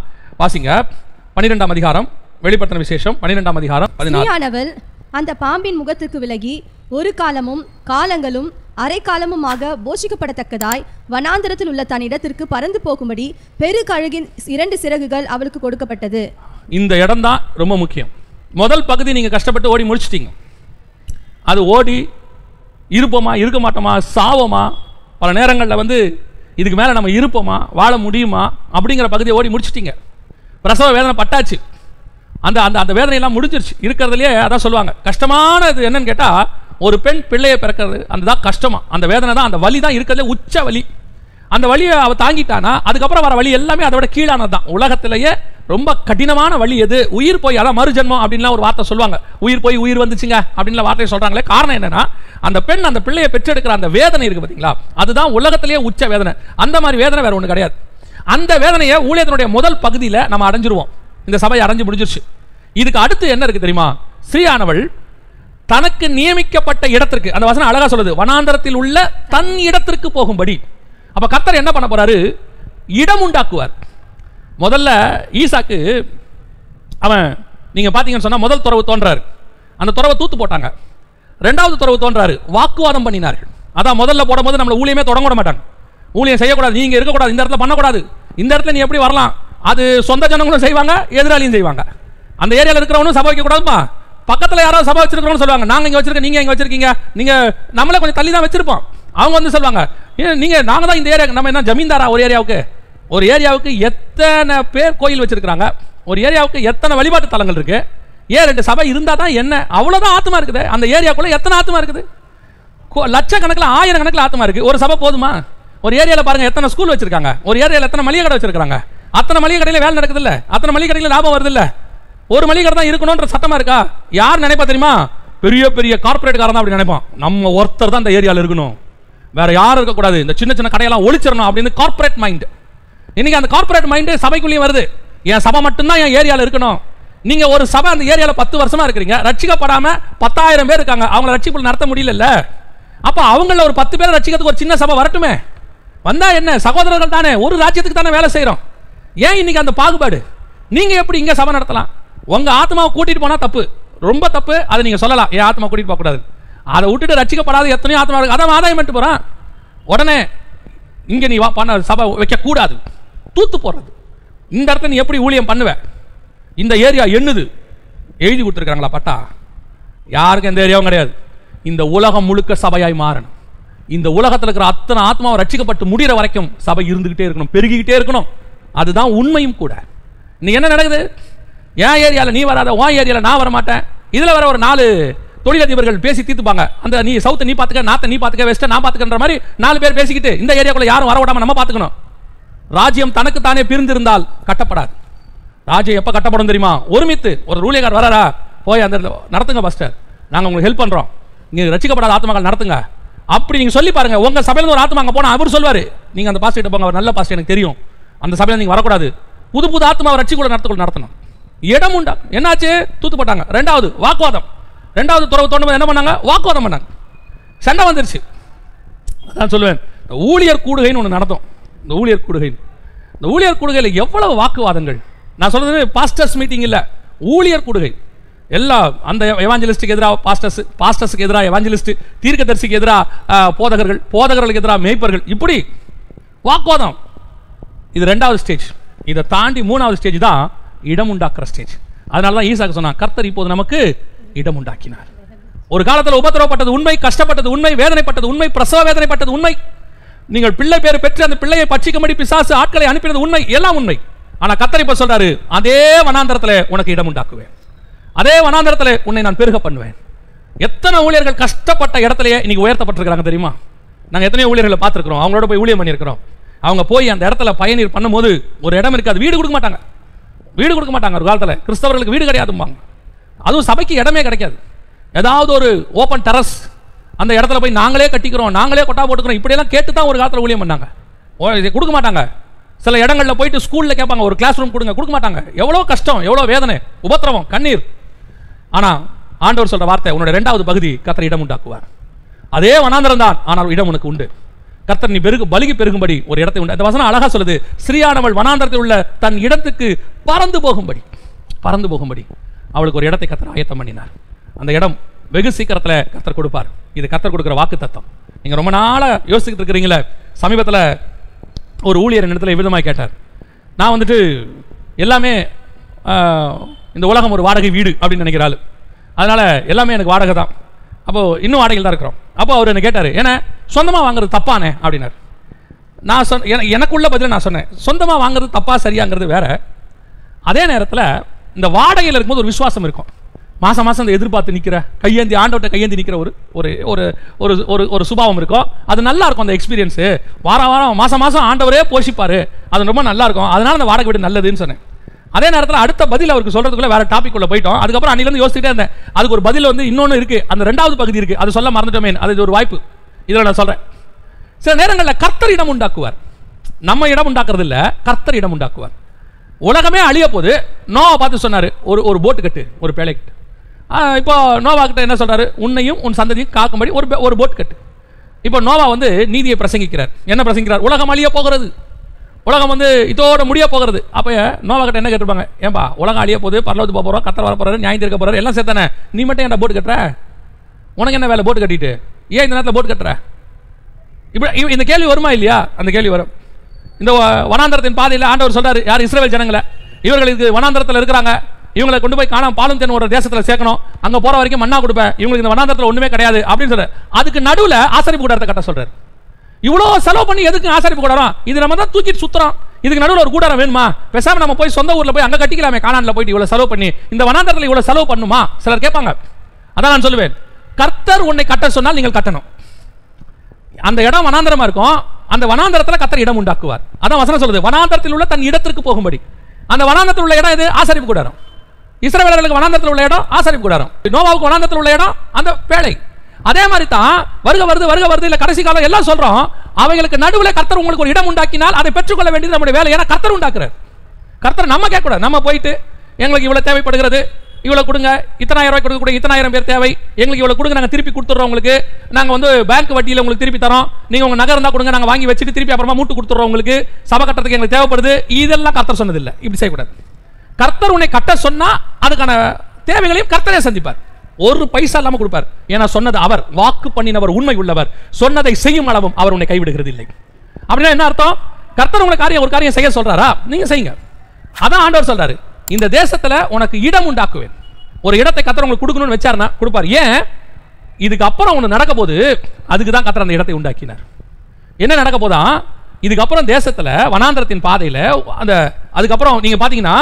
வாசிங்க 12ஆம் அதிகாரம், வெளிப்படுத்தின விசேஷம் 12ஆம் அதிகாரம் 14. அந்த பாம்பின் முகத்துக்கு விலகி ஒரு காலமும் காலங்களும் அரை காலமுமாக போஷிக்கப்படத்தக்கதாய் வனாந்தரத்தில் உள்ள தன் இடத்திற்கு பறந்து போகும்படி பெரு கழுகின் 2 சிறகுகள் அவளுக்கு கொடுக்கப்பட்டது. இந்த இடம் தான் ரொம்ப முக்கியம். முதல் பகுதி நீங்க கஷ்டப்பட்டு ஓடி முடிச்சிட்டீங்க. அது ஓடி இருப்போமா இருக்க மாட்டோமா, சாவோமா, பல நேரங்களில் இதுக்கு மேலே நம்ம இருப்போமா, வாழ முடியுமா அப்படிங்கிற பகுதியை ஓடி முடிச்சிட்டீங்க. பிரசவ வேதனை பட்டாச்சு, அந்த அந்த அந்த வேதனையெல்லாம் முடிஞ்சிருச்சு. இருக்கிறதுலையே அதான் சொல்லுவாங்க, கஷ்டமானது என்னன்னு கேட்டால் ஒரு பெண் பிள்ளையை பிறக்கிறது, அந்த தான் கஷ்டமா, அந்த வேதனை தான், அந்த வலி தான் இருக்கிறதுலே உச்ச வலி. அந்த வலியை அவள் தாங்கிட்டானா அதுக்கப்புறம் வர வலி எல்லாமே அதோட கீழானது தான். உலகத்திலேயே ரொம்ப கடினமான வலி எது? உயிர் போய், அதான் மறுஜன்மம் அப்படின்லாம் ஒரு வார்த்தை சொல்லுவாங்க. உயிர் போய் உயிர் வந்துச்சுங்க அப்படின்லாம் வார்த்தையை சொல்றாங்களே. காரணம் என்னன்னா, அந்த பெண் அந்த பிள்ளையை பெற்றெடுக்கிற அந்த வேதனை இருக்கு பார்த்தீங்களா, அதுதான் உலகத்திலேயே உச்ச வேதனை. அந்த மாதிரி வேதனை வேற ஒன்று கிடையாது. அந்த வேதனையை ஊழியத்தினுடைய முதல் பகுதியில் நம்ம அடைஞ்சிருவோம். இந்த சபையை அடைஞ்சு முடிஞ்சிருச்சு. இதுக்கு அடுத்து என்ன இருக்கு தெரியுமா? ஸ்ரீயானவள் தனக்கு நியமிக்கப்பட்ட இடத்திற்கு, அந்த வசனம் அழகா சொல்லுது, வனாந்தரத்தில் உள்ள தன் இடத்திற்கு போகும்படி. அப்ப கர்த்தர் என்ன பண்ண போறாரு? இடம் உண்டாக்குவார். முதல்ல ஈசாக்கு அவன் நீங்க பாத்தீங்கன்னு சொன்னா முதல் துறவு தோன்றாரு, அந்த துறவை தூத்து போட்டாங்க. 2வது துறவு தோன்றாரு, வாக்குவாதம் பண்ணினார்கள். அதான் முதல்ல போடும்போது நம்மள ஊழியமே தொடங்க மாட்டாங்க. ஊழியம் செய்யக்கூடாது, நீங்க இருக்கக்கூடாது, இந்த இடத்துல பண்ணக்கூடாது, இந்த இடத்துல நீ எப்படி வரலாம், அது சொந்த ஜனங்களும் செய்வாங்க, எதிராளியும் செய்வாங்க. அந்த ஏரியாவில் இருக்கிறவனும் சபை வைக்க கூடாதுமா, பக்கத்தில் யாராவது சபை வச்சிருக்கிறோம்னு சொல்லுவாங்க, நாங்க இங்க வச்சிருக்கோம், நீங்க இங்க வச்சிருக்கீங்க, நீங்க நம்மளே கொஞ்சம் தள்ளி தான் வச்சிருப்போம். அவங்க சொல்லுவாங்க, நீங்க நாங்க தான் இந்த ஏரியா, நம்ம என்ன ஜமீன்தாரா? ஒரு ஏரியாவுக்கு எத்தனை பேர் கோயில் வச்சிருக்காங்க, ஒரு ஏரியாவுக்கு எத்தனை வழிபாட்டு தலங்கள் இருக்கு, 2 சபை இருந்தா தான் என்ன, அவ்வளவுதான் ஆத்மா இருக்குது. அந்த ஏரியாக்குள்ள எத்தனை ஆத்மா இருக்குது? லட்சக்கணக்கில் 1000 கணக்கில் ஆத்மா இருக்கு. ஒரு சபை போதுமா? ஒரு ஏரியாவில் பாருங்க எத்தனை ஸ்கூல் வச்சிருக்காங்க, ஒரு ஏரியாவில் எத்தனை மளிகை கடை வச்சிருக்காங்க, அத்தனை மளிகை கடையில் வேலை நடக்குது இல்ல, அத்தனை மளிகை கடையில் லாபம் வருது இல்ல, ஒரு மளிகை கடை தான் இருக்கணும்ன்ற சட்டமா இருக்கா? யார் நினைப்பா தெரியுமா? பெரிய பெரிய கார்பரேட்காரன் தான் அப்படி நினைப்பான், நம்ம ஒருத்தர் தான் இந்த ஏரியாவில் இருக்கணும், வேற யாரும் இருக்கக்கூடாது, இந்த சின்ன சின்ன கடையெல்லாம் ஒழிச்சிடணும் அப்படின்னு கார்பரேட் மைண்ட். இன்னைக்கு அந்த கார்பரேட் மைண்டு சபைக்குள்ளேயும் வருது. என் சபை மட்டும்தான் என் ஏரியாவில் இருக்கணும். நீங்க ஒரு சபை அந்த ஏரியாவில் 10 வருஷமா இருக்கிறீங்க, ரட்சிக்கப்படாம 10,000 பேர் இருக்காங்க, அவங்களை ரட்சிப்பு நடத்த முடியல. அப்ப அவங்கள ஒரு 10 பேர் ரட்சிக்கிறதுக்கு ஒரு சின்ன சபை வரட்டுமே. வந்தா என்ன, சகோதரர்கள் தானே, ஒரு ராஜ்யத்துக்கு தானே வேலை செய்யறோம். ஏன் இன்னைக்கு அந்த பாகுபாடு? நீங்க எப்படி இங்க சபை நடத்தலாம்? உங்க ஆத்மாவை கூட்டிட்டு போனா தப்பு, ரொம்ப தப்பு. அதை நீங்க சொல்லலாம், என் ஆத்மா கூட்டிட்டு போக கூடாது. அதை விட்டுட்டு ரட்சிக்கப்படாத எத்தனையோ ஆத்மா இருக்கு, அதான் ஆதாயம் பண்ணிட்டு போறான். உடனே இங்க நீ பண்ண சபை வைக்க கூடாது, தூத்து போறது. இந்த இடத்துல நீ எப்படி ஊழியம் பண்ணுவ? இந்த ஏரியா என்னது எழுதி கொடுத்துருக்காங்களா பட்டா? யாருக்கும் எந்த ஏரியாவும் கிடையாது. இந்த உலகம் முழுக்க சபையாய் மாறணும். இந்த உலகத்தில் இருக்கிற அத்தனை ஆத்மாவை ரட்சிக்கப்பட்டு முடிகிற வரைக்கும் சபை இருந்துகிட்டே இருக்கணும், பெருகிக்கிட்டே இருக்கணும். அதுதான் உண்மையும் கூட. நீ என்ன நடக்குது? என் ஏரியாவில் நீ வராத, உன் ஏரியாவில் நான் வர மாட்டேன். இதில் வர ஒரு 4 தொழிலதிபர்கள் பேசி தீர்த்துப்பாங்க. அந்த நீ சவுத்தை நீ பார்த்துக்க, நாத்தை நீ பார்த்துக்க, வெஸ்ட்டை நான் பார்த்துக்கன்ற மாதிரி 4 பேர் பேசிக்கிட்டு இந்த ஏரியாக்குள்ள யாரும் வர விடாம நம்ம பார்த்துக்கணும். ராஜ்யம் தனக்கு தானே பிரிந்திருந்தால் கட்டப்படாது. ராஜ்யம் எப்போ கட்டப்படும் தெரியுமா? ஒருமித்து ஒரு ரூலியக்கார் வராரா, போய் அந்த நடத்துங்க பாஸ்டர், நாங்கள் உங்களுக்கு ஹெல்ப் பண்ணுறோம், நீங்கள் ரட்சிக்கப்படாத ஆத்மாக்கள் நடத்துங்க அப்படி நீங்கள் சொல்லி பாருங்க. உங்கள் சபையில் ஒரு ஆத்மா அங்கே போனால் அவர் சொல்வார், நீங்கள் அந்த பாஸ்டர் கிட்ட போங்க, அவர் நல்ல பாஸ்டர், எனக்கு தெரியும், அந்த சபையில் நீங்கள் வரக்கூடாது, புது புது ஆத்மாவை ரட்சிக்கூட நடத்தணும். இடம் உண்டா? என்னாச்சு? தூத்து போட்டாங்க. 2வது வாக்குவாதம். 2வது துறவு தோண்டும் என்ன பண்ணாங்க? வாக்குவாதம் பண்ணாங்க, சண்டை வந்துருச்சு. அதான் சொல்லுவேன், ஊழியர் கூடுகைன்னு ஒன்று நடத்தும். இந்த ஊழியர் கூடுகையில் எவ்வளவு வாக்குவாதங்கள். நான் சொல்றது பாஸ்டர்ஸ் மீட்டிங் இல்ல, ஊழியர் கூடுகை. எல்லா அந்த எவாஞ்சலிஸ்டுக்கு எதிராக பாஸ்டர்ஸுக்கு எதிராக எவாஞ்சலிஸ்ட், தீர்க்கதரிசிக்கு எதிராக போதகர்களுக்கு எதிராக மேய்ப்பர்கள், இப்படி வாக்குவாதம். இது 2வது ஸ்டேஜ். இதை தாண்டி 3வது ஸ்டேஜ் தான் இடம் உண்டாக்குற ஸ்டேஜ். அதனால தான் ஈசாக்கு சொன்னான், கர்த்தர் இப்போது நமக்கு இடம் உண்டாக்கினார். ஒரு காலத்தில் உபத்திரவப்பட்டது உண்மை, கஷ்டப்பட்டது உண்மை, வேதனைப்பட்டது உண்மை, பிரசவ வேதனைப்பட்டது உண்மை, நீங்கள் பிள்ளை பேர் பெற்று அந்த பிள்ளையை பட்சிக்கும்படி பிசாசு ஆட்களை அனுப்பினது உண்மை, எல்லாம் உண்மை. ஆனா கர்த்தர் இப்ப சொல்றாரு, அதே வனாந்தரத்தில் உனக்கு இடம் உண்டாக்குவேன், அதே வனாந்தரத்தில் உன்னை நான் பெருக பண்ணுவேன். எத்தனை ஊழியர்கள் கஷ்டப்பட்ட இடத்திலேயே இன்னைக்கு உயர்த்தப்பட்டிருக்கிறாங்க தெரியுமா? நாங்கள் எத்தனையோ ஊழியர்களை பார்த்துருக்கிறோம், அவங்களோட போய் ஊழியம் பண்ணியிருக்கிறோம். அவங்க போய் அந்த இடத்துல பயணீர் பண்ணும்போது ஒரு இடம் இருக்காது, வீடு கொடுக்க மாட்டாங்க. ஒரு காலத்தில் கிறிஸ்தவர்களுக்கு வீடு கிடையாதும்பாங்க, அதுவும் சபைக்கு இடமே கிடைக்காது. ஏதாவது ஒரு ஓப்பன் டெரஸ் அந்த இடத்துல போய் நாங்களே கட்டிக்கிறோம், நாங்களே கொட்டா போட்டுக்கிறோம், இப்படியெல்லாம் கேட்டு தான் ஒரு காலத்தில் ஊழியம் பண்ணாங்க. கொடுக்க மாட்டாங்க. சில இடங்களில் போயிட்டு ஸ்கூலில் கேட்பாங்க, ஒரு கிளாஸ் ரூம் கொடுங்க, கொடுக்க மாட்டாங்க. எவ்வளோ கஷ்டம், எவ்வளோ வேதனை, உபத்திரவம், கண்ணீர். ஆனால் ஆண்டவர் சொல்ற வார்த்தை, உன்னோட 2வது பகுதி கர்த்தர் இடம் உண்டாக்குவார். அதே வனாந்தரம் தான், ஆனால் இடம் உனக்கு உண்டு. கர்த்தர் நீ பலுகி பெருகும்படி ஒரு இடத்தை உண்டு. அந்த வசனம் அழகா சொல்லுது, ஸ்ரீயானவள் வனாந்தரத்தில் உள்ள தன் இடத்துக்கு பறந்து போகும்படி அவளுக்கு ஒரு இடத்தை கர்த்தர் ஆயத்தம் பண்ணினார். அந்த இடம் வெகு சீக்கிரத்தில் கர்த்தர் கொடுப்பார். இது கர்த்தர் கொடுக்கிற வாக்கு தத்தம். நீங்க ரொம்ப நாளா யோசிச்சுட்டு இருக்கிறீங்களே. சமீபத்தில் ஒரு ஊழியர் இடத்துல விதமாக கேட்டார், நான் வந்துட்டு எல்லாமே இந்த உலகம் ஒரு வாடகை வீடு அப்படின்னு நினைக்கிறாள், அதனால எல்லாமே எனக்கு வாடகை தான், அப்போ இன்னும் வாடகையில் தான் இருக்கிறோம். அப்போ அவர் என்ன கேட்டார், ஏன்னா சொந்தமாக வாங்குறது தப்பானே அப்படின்னார். நான் எனக்குள்ள பதில் நான் சொன்னேன், சொந்தமாக வாங்குறது தப்பா சரியாங்கிறது வேற. அதே நேரத்தில் இந்த வாடகையில் இருக்கும்போது ஒரு விசுவாசம் இருக்கும். மாதம் இந்த எதிர்பார்த்து நிற்கிற கையேந்தி ஆண்டவர்கிட்ட கையேந்தி நிற்கிற ஒரு சுபாவம் இருக்கும். அது நல்லா இருக்கும். அந்த எக்ஸ்பீரியன்ஸு வாரம் மாதம் ஆண்டவரே போஷிப்பார், அது ரொம்ப நல்லா இருக்கும். அதனால அந்த வாடகை வீடு நல்லதுன்னு சொன்னேன். அதே நேரத்தில் அடுத்த பதில் அவருக்கு சொல்றதுக்குள்ள வேற டாபிக் உள்ள போயிட்டோம். அதுக்கப்புறம் அன்னிலிருந்து யோசிச்சுட்டே இருந்தேன், அதுக்கு ஒரு பதில் வந்து இன்னொன்று இருக்கு, அந்த 2வது பகுதி இருக்கு, அது சொல்ல மறந்துட்டோமே, அது ஒரு வாய்ப்பு. இதில் நான் சொல்றேன், சில நேரங்களில் கர்த்தர் இடம் உண்டாக்குவார். நம்ம இடம் உண்டாக்குறது இல்லை, கர்த்தர் இடம் உண்டாக்குவார். உலகமே அழிய போது நோவா பார்த்து சொன்னார், ஒரு போட்டு கட்டு, ஒரு பேழை கட்டு. இப்போ நோவா கிட்ட என்ன சொல்றாரு, உன்னையும் உன் சந்ததியும் காக்கும்படி ஒரு போட் கட்டு. இப்போ நோவா வந்து நீதியை பிரசங்கிக்கிறார். என்ன பிரசங்கிக்கிறார்? உலகம் அழிய போகிறது, உலகம் வந்து இதோட முடிய போகிறது. அப்போ நோவா கிட்ட என்ன கேட்டிருப்பாங்க, ஏன்பா உலகம் அழிய போகுது, பரலோகத்துக்கு போக போகிறோம், கர்த்தர் வர போறாரு, நியாயம் தீர்க்க போறாரு, எல்லாம் சேர்த்தானே, நீ மட்டும் என்ன போட்டு கட்டுற? உனக்கு என்ன வேலை போட்டு கட்டிட்டு? ஏன் இந்த நேரத்தில் போட்டு கட்டுற? இப்படி இந்த கேள்வி வருமா இல்லையா? அந்த கேள்வி வரும். இந்த வனாந்தரத்தின் பாதையில் ஆண்டவர் சொல்றாரு, யார்? இஸ்ரவேல் ஜனங்களை, இவர்களுக்கு வனாந்தரத்தில் இருக்கிறாங்க, இவங்களை கொண்டு போய் காணாம பாலும் தேன் ஒரு தேசத்தில் சேர்க்கணும், அங்கே போற வரைக்கும் மண்ணா கொடுப்பேன், இவங்களுக்கு இந்த வனாந்தரத்தில் ஒண்ணுமே கிடையாது அப்படின்னு சொல்ற. அதுக்கு நடுவில் ஆசரிப்பு கூடாரத்தை கட்ட சொல்றாரு. இவ்வளோ செலவு பண்ணி எதுக்கு ஆசரிப்பு கூடாரம்? இது நம்ம தான் தூக்கிட்டு சுத்துறோம், இதுக்கு நடுவில் ஒரு கூடாரம் வேணுமா? பேசாம நம்ம போய் சொந்த ஊர்ல போய் அங்கே கட்டிக்கலாமே, கானான்ல போயிட்டு இவ்வளவு செலவு பண்ணி இந்த வனாந்தரத்தில் இவ்வளவு செலவு பண்ணுமா? சிலர் கேட்பாங்க. அதான் நான் சொல்லுவேன், கர்த்தர் உன்னை கட்ட சொன்னால் நீங்கள் கட்டணும். அந்த இடம் வனாந்தரமா இருக்கும், அந்த வனாந்தரத்தில் கர்த்தர் இடம் உண்டாக்குவார். அதான் வசனம் சொல்லுது, வனாந்தரத்தில் உள்ள தன் இடத்திற்கு போகும்படி. அந்த வனாந்தரத்தில் உள்ள இடம் இது ஆசரிப்பு கூடாரம். இஸ்ரவேலர்களுக்கு வனாந்தரத்தில் உள்ள இடம் ஆசாரிப்பு கூடாரம், நோவாவுக்கு வனாந்தரத்தில் உள்ள இடம் அந்த பேழை. அதே மாதிரி தான் வருக வருது இல்ல கடைசி காலம் எல்லாம் சொல்றோம். அவைகளுக்கு நடுவில் கர்த்தர் உங்களுக்கு ஒரு இடம் உண்டாக்கினால் அதை பெற்றுக்கொள்ள வேண்டியது நம்முடைய வேலை. ஏன்னா கர்த்தர் உண்டாக்குறார். கர்த்தர் நம்ம கேட்க கூடாது. நம்ம போயிட்டு எங்களுக்கு இவ்வளவு தேவைப்படுகிறது, இவ்வளவு கொடுங்க, இத்தனாயிரம் ரூபாய் கொடுக்க, இத்தனாயிரம் பேர் தேவை, எங்களுக்கு இவ்வளவு கொடுங்க, நாங்க திருப்பி கொடுத்துறோம், உங்களுக்கு நாங்க வந்து பேங்க் வட்டியில உங்களுக்கு திருப்பி தரோம், நீங்க உங்க நகர் இருந்தா கொடுங்க, நாங்க வாங்கி வச்சுட்டு திருப்பி அப்புறமா மூட்டு கொடுத்துறோம், உங்களுக்கு சபை கட்டத்துக்கு எங்களுக்கு தேவைப்படுது. இதெல்லாம் கர்த்தர் சொன்னது இல்லை. இப்படி செய்யக்கூடாது. கர்த்தர் உன்னை கட்ட சொன்னா அதுக்கான தேவைகளையும் கர்த்தரே சந்திப்பார். ஒரு பைசா இல்லாம கொடுப்பார். ஏன்னா சொன்னது அவர், வாக்கு பண்ணினவர் உண்மை உள்ளவர், சொன்னதை செய்யும் அளவும் அவர் உன்னை கைவிடுகிறது இல்லை. அப்படின்னா என்ன அர்த்தம்? கர்த்தர் உங்களுக்கு ஒரு காரியம் செய்ய சொல்றாரா, நீங்க செய்யுங்க. அதான் ஆண்டவர் சொல்றாரு, இந்த தேசத்துல உனக்கு இடம் உண்டாக்குவேன். ஒரு இடத்தை கர்த்தர் உங்களுக்கு கொடுக்கணும்னு வச்சாருன்னா கொடுப்பார். ஏன்? இதுக்கு அப்புறம் ஒன்று நடக்க போது, அதுக்கு தான் கர்த்தர் அந்த இடத்தை உண்டாக்கினார். என்ன நடக்க போதா? இதுக்கப்புறம் தேசத்துல வனாந்தரத்தின் பாதையில அந்த அதுக்கப்புறம் நீங்க பாத்தீங்கன்னா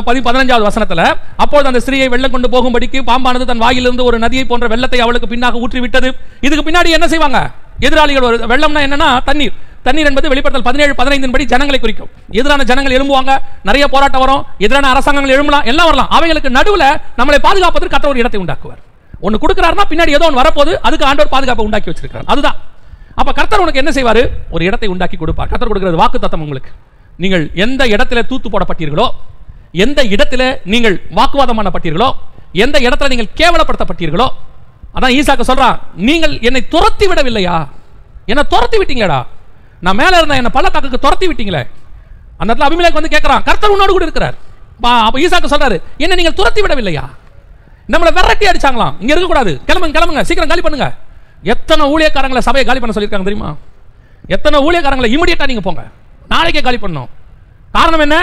15வது வசனத்துல, அப்போது அந்த ஸ்திரீயை வெள்ளம் கொண்டு போகும்படிக்கு பாம்பானது தன் வாயிலிருந்து ஒரு நதியை போன்ற வெள்ளத்தை அவளுக்கு பின்னாக ஊற்றி விட்டது. இதுக்கு பின்னாடி என்ன செய்வாங்க எதிராளிகள்? வெள்ளம்னா என்னன்னா தண்ணீர். தண்ணீர் என்பது வெளிப்படுத்தல் 17:15 படி ஜனங்களை குறிக்கும். எதிரான ஜனங்கள் எழும்புவாங்க, நிறைய போராட்டம் வரும், எதிரான அரசாங்கங்கள் எழும்பலாம், எல்லாம் வரலாம். அவைகளுக்கு நடுவில் நம்மளை பாதுகாப்பதற்கு கர்த்தர் ஒரு இடத்தை உண்டாக்குவார். ஒன்னு கொடுக்கிறாருன்னா பின்னாடி ஏதோ ஒன்று வரப்போது, அதுக்கு ஆண்டவர் பாதுகாப்பை உண்டாக்கி வச்சிருக்கார். அதுதான். அப்ப கர்த்தர் உனக்கு என்ன செய்வாரு? ஒரு இடத்தை உண்டாக்கி கொடுப்பார். கர்த்தர் கொடுக்கிறது வாக்கு தத்தம். உங்களுக்கு நீங்கள் எந்த இடத்துல தூத்து போடப்பட்டீர்களோ, எந்த இடத்துல நீங்கள் வாக்குவாதம் பண்ணப்பட்டீர்களோ, எந்த இடத்துல நீங்கள் கேவலப்படுத்தப்பட்டீர்களோ, அதான் ஈசாக்கு சொல்றான், நீங்கள் என்னை துரத்தி விடவில்லையா? என்ன துரத்தி விட்டீங்களா? நான் மேல இருந்த என்ன பள்ளத்தாக்குக்கு துரத்தி விட்டீங்களே. அந்த இடத்துல அபிமெலேக் வந்து கேட்கிறான், கர்த்தர் உன்னோடு கூட இருக்கிறார். அப்ப ஈசாக்கு சொல்றாரு, என்ன நீங்கள் துரத்தி விடவில்லையா? நம்மளை விரட்டி அடிச்சாங்களாம், இங்க இருக்க கூடாது, கிளம்புங்க, சீக்கிரம் காலி பண்ணுங்க. எத்தனை ஊழியக்காரங்களை சபையை காலி பண்ண சொல்லியிருக்காங்க தெரியுமா? எத்தனை ஊழியக்காரங்களை இமிடியேட்டா நீங்க போங்க, நாளைக்கே காலி பண்ணணும். காரணம் என்ன?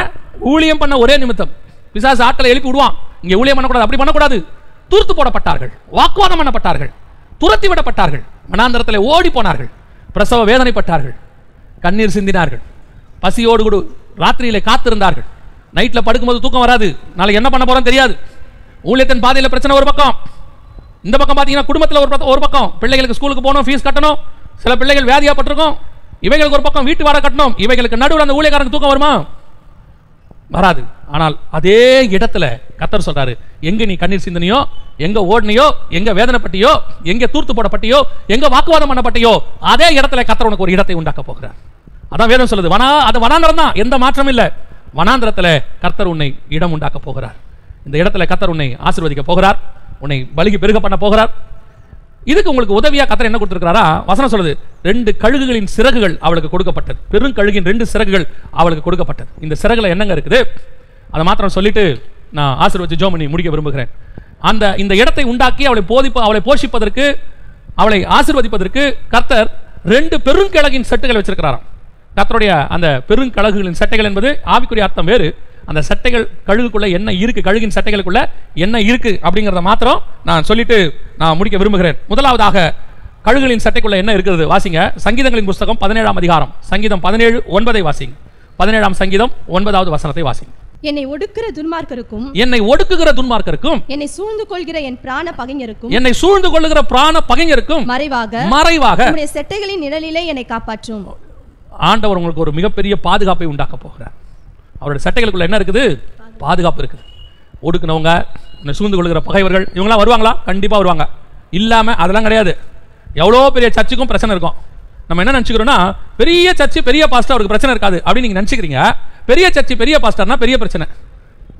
ஊழியம் பண்ண ஒரே நிமித்தம் பிசாசு ஆட்களை எழுப்பி விடுவான். இங்க ஊழியம் பண்ணக்கூடாது, அப்படி பண்ணக்கூடாது. தூர்த்து போடப்பட்டார்கள், வாக்குவாதம் பண்ணப்பட்டார்கள், துரத்தி விடப்பட்டார்கள், வனாந்தரத்தில் ஓடி போனார்கள், பிரசவ வேதனைப்பட்டார்கள், கண்ணீர் சிந்தினார்கள், பசியோடு கூட ராத்திரியிலே காத்திருந்தார்கள். நைட்ல படுக்கும்போது தூக்கம் வராது, நாளைக்கு என்ன பண்ண போறோம் தெரியாது. ஊழியத்தின் பாதையில் பிரச்சனை ஒரு பக்கம், இந்த பக்கம் பாத்தீங்கன்னா குடும்பத்தில் ஒரு பக்கம், பிள்ளைகளுக்கு ஸ்கூலுக்கு போகணும், ஃபீஸ் கட்டணும், சில பிள்ளைகள் வியாதியாப்பட்டிருக்கும், இவைகளுக்கு ஒரு பக்கம் வீட்டு வாடகை கட்டணும். இவைகளுக்கு நடுவில் அந்த ஊழியக்காரனுக்கு தூக்கம் வருமா? வராது. ஆனால் அதே இடத்துல கர்த்தர் சொல்றாரு, எங்க நீ கண்ணீர் சிந்தனையோ, எங்க ஓடனையோ, எங்க வேதனைப்பட்டியோ, எங்க தூர்த்து போடப்பட்டியோ, எங்க வாக்குவாதம் பண்ணப்பட்டியோ, அதே இடத்துல கர்த்தர் உனக்கு ஒரு இடத்தை உண்டாக்க போகிறார். அதான் வேதம் சொல்லுது. அது வனாந்தரம் தான், எந்த மாற்றமும் இல்லை. வனாந்தரத்துல கர்த்தர் உன்னை இடம் உண்டாக்க போகிறார். இந்த இடத்துல கர்த்தர் உன்னை ஆசீர்வதிக்க போகிறார், உன்னை பலிக்கு பெருக பண்ண போகிறார். இதுக்கு உங்களுக்கு உதவியா கர்த்தர் என்ன கொடுத்திருக்கிறாரா? வசனம் சொல்லுது, 2 கழுகுகளின் சிறகுகள் அவளுக்கு கொடுக்கப்பட்டது. பெருங்கழுகின் 2 சிறகுகள் அவளுக்கு கொடுக்கப்பட்டது. இந்த சிறகுல என்னங்க இருக்குது அதை மாத்திரம் சொல்லிட்டு நான் ஆசீர்வதிச்சு ஜெபம் பண்ணி முடிக்க விரும்புகிறேன். இந்த இடத்தை உண்டாக்கி அவளை போஷிப்பதற்கு, அவளை ஆசீர்வதிப்பதற்கு கர்த்தர் 2 பெருங்கழுகின் செட்டுகள் வச்சிருக்கிறாராம். கர்த்தருடைய அந்த பெருங்கழுகுகளின் செட்டைகள் என்பது ஆவிக்குரிய அர்த்தம் வேறு. அந்த சட்டைகள் கழுகுக்குள்ள என்ன இருக்கு, கழுகின் சட்டைகளுக்குள்ள என்ன இருக்கு அப்படிங்கறத மாத்திரம் நான் சொல்லிட்டு நான் முடிக்க விரும்புகிறேன். முதலாவதாக கழுகுகளின் சட்டைக்குள்ள என்ன இருக்கிறது வாசிங்க. சங்கீதங்களின் புஸ்தகம் 17ஆம் அதிகாரம், சங்கீதம் 17:9 வாசிங்க. 17ஆம் சங்கீதம் 9வது வசனத்தை வாசிங்க. என்னை ஒடுக்குகிற துன்மார்க்கருக்கும், என்னை சூழ்ந்து கொள்கிற என் பிராண பகைஞருக்கும், மறைவாக உம்முடைய செட்டைகளின் நிழலிலே என்னை காப்பாற்றும். ஆண்டவர் உங்களுக்கு ஒரு மிகப்பெரிய பாதுகாப்பை உண்டாக்க போகிறார். அவருடைய சட்டைகளுக்குள்ள என்ன இருக்குது? பாதுகாப்பு இருக்குது. ஒடுக்குனவங்க, சூழ்ந்து கொள்கிற பகைவர்கள், இவங்களாம் வருவாங்களா? கண்டிப்பா வருவாங்க. இல்லாம அதெல்லாம் கிடையாது. எவ்வளோ பெரிய சர்ச்சுக்கும் பிரச்சனை இருக்கும். நம்ம என்ன நினைச்சுக்கிறோம்னா, பெரிய சர்ச்சு பெரிய பாஸ்டர் அவருக்கு பிரச்சனை இருக்காது அப்படின்னு நீங்க நினைச்சுக்கிறீங்க. பெரிய சர்ச்சு பெரிய பாஸ்டர்னா பெரிய பிரச்சனை,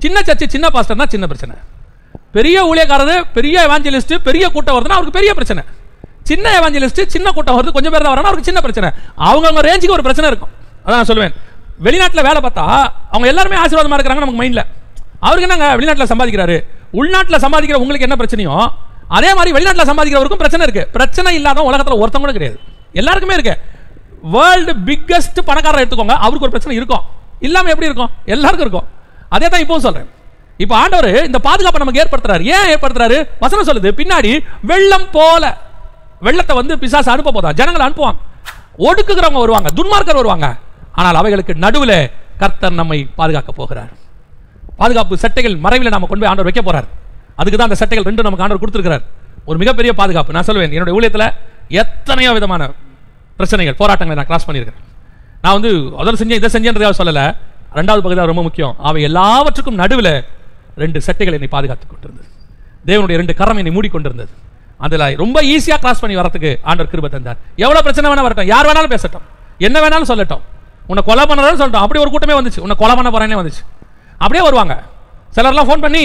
சின்ன சர்ச்சு சின்ன பாஸ்டர்னா சின்ன பிரச்சனை. பெரிய ஊழியக்காரரு, பெரிய எவாஞ்சலிஸ்ட், பெரிய கூட்டம் வருதுன்னா அவருக்கு பெரிய பிரச்சனை. சின்ன எவாஞ்சலிஸ்ட், சின்ன கூட்டம் வருது, கொஞ்சம் பேர் தான் வரணும், அவருக்கு சின்ன பிரச்சனை. அவங்க ரேஞ்சுக்கு ஒரு பிரச்சனை இருக்கும். அதான் நான் சொல்லுவேன். வெளிநாட்டில் வேலை பார்த்தா அவங்க எல்லாருமே ஆசீர்வாதமா இருக்கிறாங்க நமக்கு மைண்ட்ல. அவருக்கு என்னங்க வெளிநாட்டில் சம்பாதிக்கிறாரு, உள்நாட்டில் சம்பாதிக்கிற உங்களுக்கு என்ன பிரச்சனையோ அதே மாதிரி வெளிநாட்டில் சம்பாதிக்கிறவருக்கும் பிரச்சனை இருக்கு. பிரச்சனை இல்லாத உலகத்தில் ஒருத்தங்க கூட கிடையாது, எல்லாருக்குமே இருக்கு. வேர்ல்டு பிக்கஸ்ட் பணக்காரர் எடுத்துக்கோங்க, அவருக்கு ஒரு பிரச்சனை இருக்கும். இல்லாம எப்படி இருக்கும்? எல்லாருக்கும் இருக்கும். அதே தான் இப்பவும் சொல்றேன். இப்ப ஆண்டவர் இந்த பாதுகாப்பை நமக்கு ஏற்படுத்துறாரு. ஏன் ஏற்படுத்துறாரு? வசனம் சொல்லுது, பின்னாடி வெள்ளம் போல வெள்ளத்தை பிசாசு அனுப்ப போதா, ஜனங்களை அனுப்புவாங்க, ஒடுக்குகிறவங்க வருவாங்க, துன்மார்க்கர் வருவாங்க. ஆனால் அவைகளுக்கு நடுவில் கர்த்தர் நம்மை பாதுகாக்க போகிறார். பாதுகாப்பு சட்டைகள் மறைவில் நாம கொண்டு போய் ஆண்டவர் வைக்க போறார். அதுக்கு தான் அந்த சட்டைகள் 2 நமக்கு ஆண்டவர் கொடுத்திருக்கிறார். ஒரு மிகப்பெரிய பாதுகாப்பு. நான் சொல்லுவேன், என்னுடைய ஊழியத்தில் எத்தனையோ விதமான பிரச்சனைகள், போராட்டங்களை நான் கிராஸ் பண்ணியிருக்கேன். நான் அதில் செஞ்சேன் இதை செஞ்சேன்றதாக சொல்லலை. 2வது பகுதி ரொம்ப முக்கியம். அவை எல்லாவற்றுக்கும் நடுவில் 2 செட்டைகள் என்னை பாதுகாத்துக் கொண்டிருந்தது. தேவனுடைய 2 கரம் என்னை மூடிக்கொண்டிருந்தது. அதில் ரொம்ப ஈஸியாக கிராஸ் பண்ணி வரத்துக்கு ஆண்டவர் கிருபை தந்தார். எவ்வளோ பிரச்சனை வேணா வரட்டும், யார் வேணாலும் பேசட்டும், என்ன வேணாலும் சொல்லட்டும், உன்னை கொலை பண்ணுறதுன்னு சொல்லட்டும். அப்படி ஒரு கூட்டமே வந்துச்சு, உன்னை கொலை பண்ண போறேன்னே வந்துச்சு. அப்படியே வருவாங்க. சிலர்லாம் ஃபோன் பண்ணி,